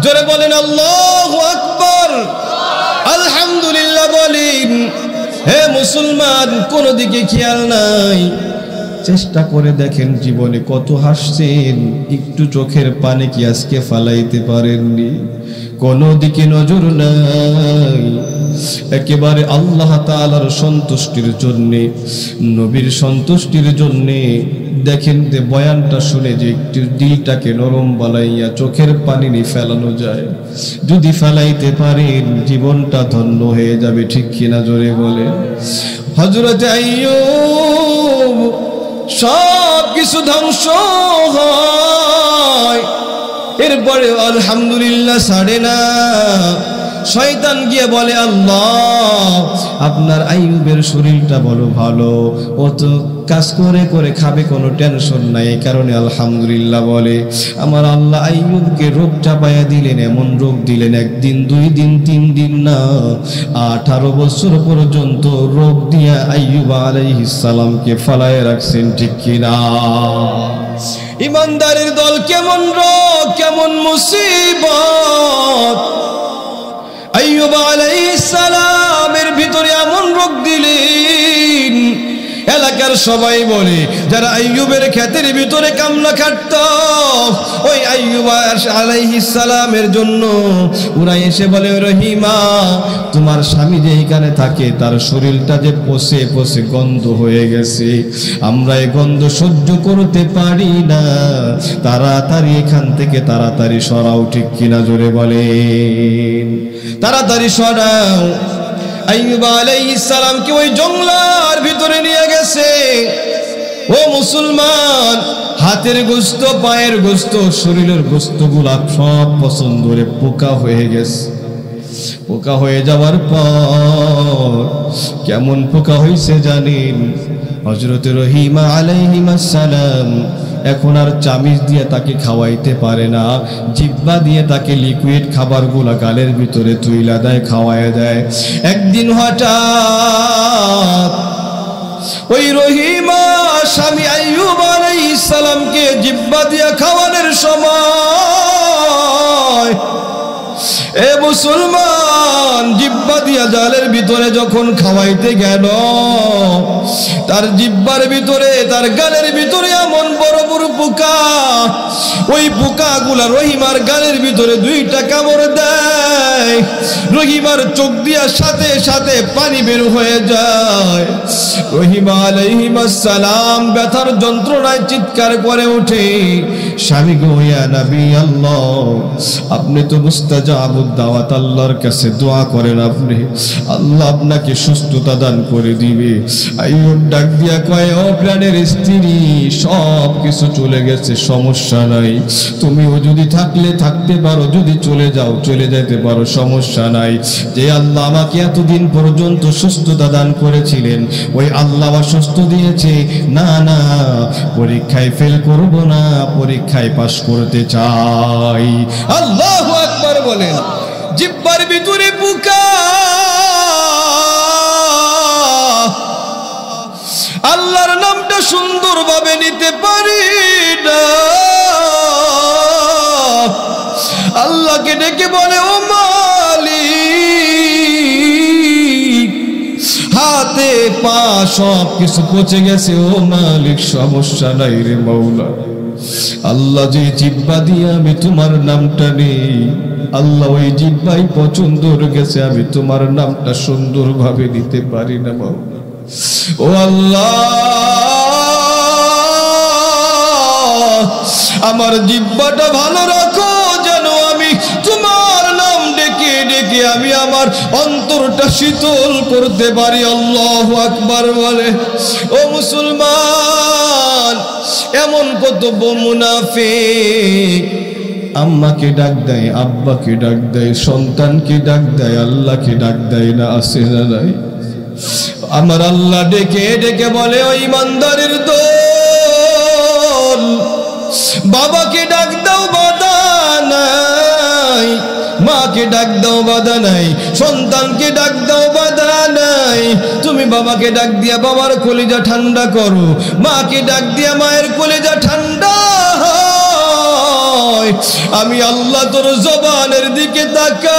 জোরে বলেন আল্লাহু আকবার। আলহামদুলিল্লাহ বলেন। হে মুসলমান, কোন দিকে খেয়াল নাই, চেষ্টা করে দেখেন জীবনে কত হাসছেন, একটু চোখের পানি কি আজকে ফালাইতে পারেননি? কোন দিকে নজর নাই, একেবারে আল্লাহ তাআলার সন্তুষ্টির জন্য, নবীর সন্তুষ্টির জন্য। দেখেন যে বয়ানটা শুনে যে একটু দিলটাকে নরম বানাইয়া চোখের পানি ফেলানো যায়, যদি ফেলাইতে পারেন জীবনটা ধন্য হয়ে যাবে, ঠিক কিনা জোরে বলে। হযরত আইয়ুব সব কিছু ধ্বংস হয়, এরপরে আলহামদুলিল্লাহ ছাড়ে না। শয়তান গিয়ে বলে, আল্লাহ আপনার আইয়ুবের শরীরটা বড় ভালো, ও তো কাজ করে করে খাবে, কোনো টেনশন নাই, এই কারণে আলহামদুলিল্লাহ বলে। আমার আল্লাহ আইয়ুবকে রোগ চাপাইয়া দিলেন, এমন রোগ দিলেন, একদিন 2 দিন 3 দিন না, 18 বছর পর্যন্ত রোগ দিয়া আইয়ুব আলাইহিস সালামকে ফালায় রাখছেন, ঠিক কিনা? ইমানদারের দল কেমন রোগ, কেমন মুসিবত! আইয়ুব আলাইহিস সালামের ভিতরে এমন রোগ দিলেন, এলাকার সবাই বলে, যারা আইয়ুবের ক্ষেতের ভিতরে কামলা খাটত, ওই আইয়ুব আলাইহিস সালামের জন্য ওরা এসে বলে, রহিমা তোমার স্বামী যে এখানে থাকে তার শরীরটা যে পচে পচে গন্ধ হয়ে গেছে, আমরা এই গন্ধ সহ্য করতে পারি না, তাড়াতাড়ি এখান থেকে তাড়াতাড়ি সরাও, ঠিক কিনা জোরে বলেন, তাড়াতাড়ি সরাও। আইয়ুব আলাইহিস সালামকে ওই জঙ্গলার ভিতরে নিয়ে গেছে। ও মুসলমান, হাতের গোশত, পায়ের গোশত, শরীরের গোশতগুলা সব পছন্দ করে পোকা হয়ে গেছে। পোকা হয়ে যাওয়ার পর কেমন পোকা হয়েছে জানেন? হযরত রহিমা আলাইহিস সালাম এখন আর চামিচ দিয়ে তাকে খাওয়াইতে পারে না, জিহ্বা দিয়ে তাকে লিকুইড খাবারগুলা গালের ভিতরে তুইলা দেয়, খাওয়ায় দেয়। একদিন হঠাৎ ওই রহিমা স্বামী আইয়ুব আলাইহিস সালামকে জিহ্বা দিয়ে খাওয়ানোর সময়, এ মুসলমান, জিহ্বা দিয়া জালের ভিতরে যখন খাওয়াইতে গেল, তার জিহ্বার ভিতরে, তার গালের ভিতরে এমন বড় বড় পোকা, ওই পোকাগুলা রহিমার গালের ভিতরে 2টা কামড় দেয়, রহিমার চোখ দিয়া সাথে সাথে পানি বের হয়ে যায়। রহিমা আলাইহিস সালাম ব্যথার যন্ত্রণায় চিৎকার করে ওঠে, স্বামী গো, ইয়া নবী আল্লাহ, আপনি তো মুস্তাজাবুদ দাওয়াত, আল্লাহর কাছে দোয়া করেন, আপনি আল্লাহ আপনাকে সুস্থতা দান করে দিবে। আইয়ুব ডাক দিয়া কয়, ও প্রাণের স্ত্রী, সব কিছু চলে গেছে, সমস্যা নাই, তুমিও যদি থাকলে থাকতে পারো, যদি চলে যাও চলে যেতে পারো, সমস্যা নাই। যে আল্লাহ আমাকে এতদিন পর্যন্ত সুস্থতা দান করেছিলেন, ওই আল্লাহ সুস্থ দিয়েছে, না না, পরীক্ষায় ফেল করব না, পরীক্ষায় পাশ করতে চাই। আল্লাহু আকবার বলেন। জিহ্বার ভিতরে পোকা, আল্লাহর নামটা সুন্দরভাবে নিতে পারি না, আল্লাহকে ডেকে বলে, ও মালিক, হাতে পা সব কিছু পচে গেছে, ও মালিক সমস্যা নাই রে মাওলা, আল্লাহ যে জিহ্বা দিয়ে আমি তোমার নামটা নেই, আল্লাহ ওই জিহ্বাই পছন্দ গেছে আমি তোমার নামটা সুন্দরভাবে নিতে পারি না মাওলা। ও আল্লাহ, আমার জিহ্বাটা ভালো রাখো যেন আমি তোমার নাম ডেকে ডেকে আমি আমার অন্তরটা শীতল করতে পারি। আল্লাহু আকবার বলে। ও মুসলমান, এমন কত মুনাফিক আম্মাকে ডাক দেয়, আব্বাকে ডাক দেয়, সন্তানকে ডাক দেয়, আল্লাহকে ডাক দেয় না, আছে না নাই? আমার আল্লাহ ডেকে ডেকে বলে, ও ইমানদারের দল, বাবাকে ডাক দাও বাধা নাই, মাকে ডাক দাও বাধা নাই, সন্তানকে ডাক দাও বাধা নাই। তুমি বাবাকে ডাক দিয়া বাবার কলিজা ঠান্ডা করো, মাকে ডাক দিয়া মায়ের কলিজা ঠান্ডা হয়। আমি আল্লাহ তোর জবানের দিকে তাকাই,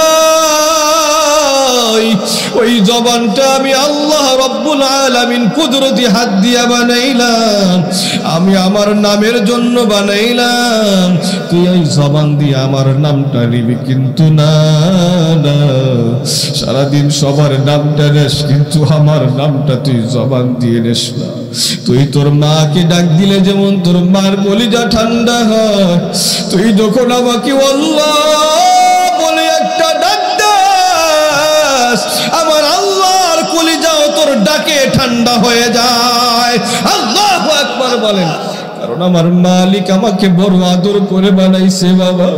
ওই জবানটা আমি আল্লাহ রব্বুল আলামিন কুদরতি হাত দিয়া বানাইলাম, আমি আমার নামের জন্য বানাইলাম। তুই এই জবান দিয়ে আমার নামটা নিবি, কিন্তু না না, সারাদিন সবার নামটা নেস, কিন্তু আমার নামটা তুই জবান দিয়ে নেস না। তুই তোর মাকে ডাক দিলে যেমন তোর মার কলিজা ঠান্ডা হয়, তুই যখন আমাকে আল্লাহ বলে একটা ডাক দাস, আমার আল্লাহর কলিজাও তোর ডাকে ঠান্ডা হয়ে যায়। আল্লাহু আকবার বলেন। কারণ আমার মালিক আমাকে বড় আদর করে বানাইছে বাবা,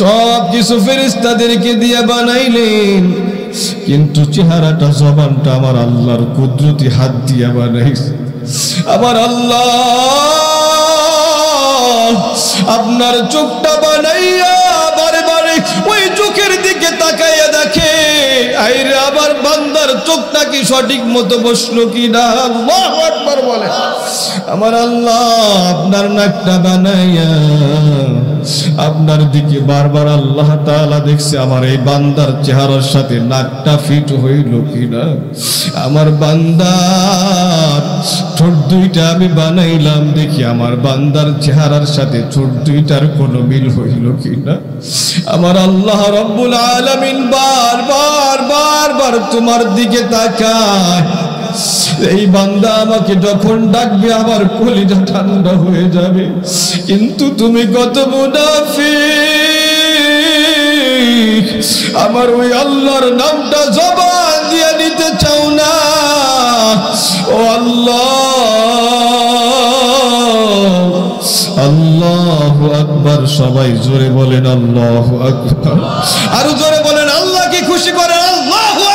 সব কিছু ফেরেশতাদেরকে দিয়ে বানাইলেন, কিন্তু চেহারাটা জবানটা আমার আল্লাহর কুদরতি হাত দিয়ে বানাইছে। আমার আল্লাহ আপনার চোখটা বানাইয়া বারে বারে ওই চোখের দিকে তাকাইয়া দেখে, আইরে আমার বান্দার চোখটা কি সঠিক মতো বসলো কিনা। আল্লাহু আকবার বলে। আমার আল্লাহ আপনার নাকটা বানাইয়া আপনার দিকে বারবার আল্লাহ তাআলা দেখছে আমার এই বান্দার চেহারার সাথে নাকটা ফিট হইল কিনা। আমার বান্দার ঠোঁট দুইটা আমি বানাইলাম, দেখি আমার বান্দার চেহারার সাথে ঠোঁট দুইটার কোনো মিল হইল কিনা। আমার আল্লাহ রব্বুল আলামিন বারবার বারবার তোমার দিকে তাকায়। এই বান্দা আমাকে যখন ডাকবে আমার কলিজা ঠান্ডা হয়ে যাবে, কিন্তু তুমি কত মুনাফিক, আমার ওই আল্লাহর নামটা জবান দিয়ে নিতে চাও না। ও আল্লাহ, আল্লাহু আকবার। সবাই জোরে বলেন আল্লাহু আকবার। আরো জোরে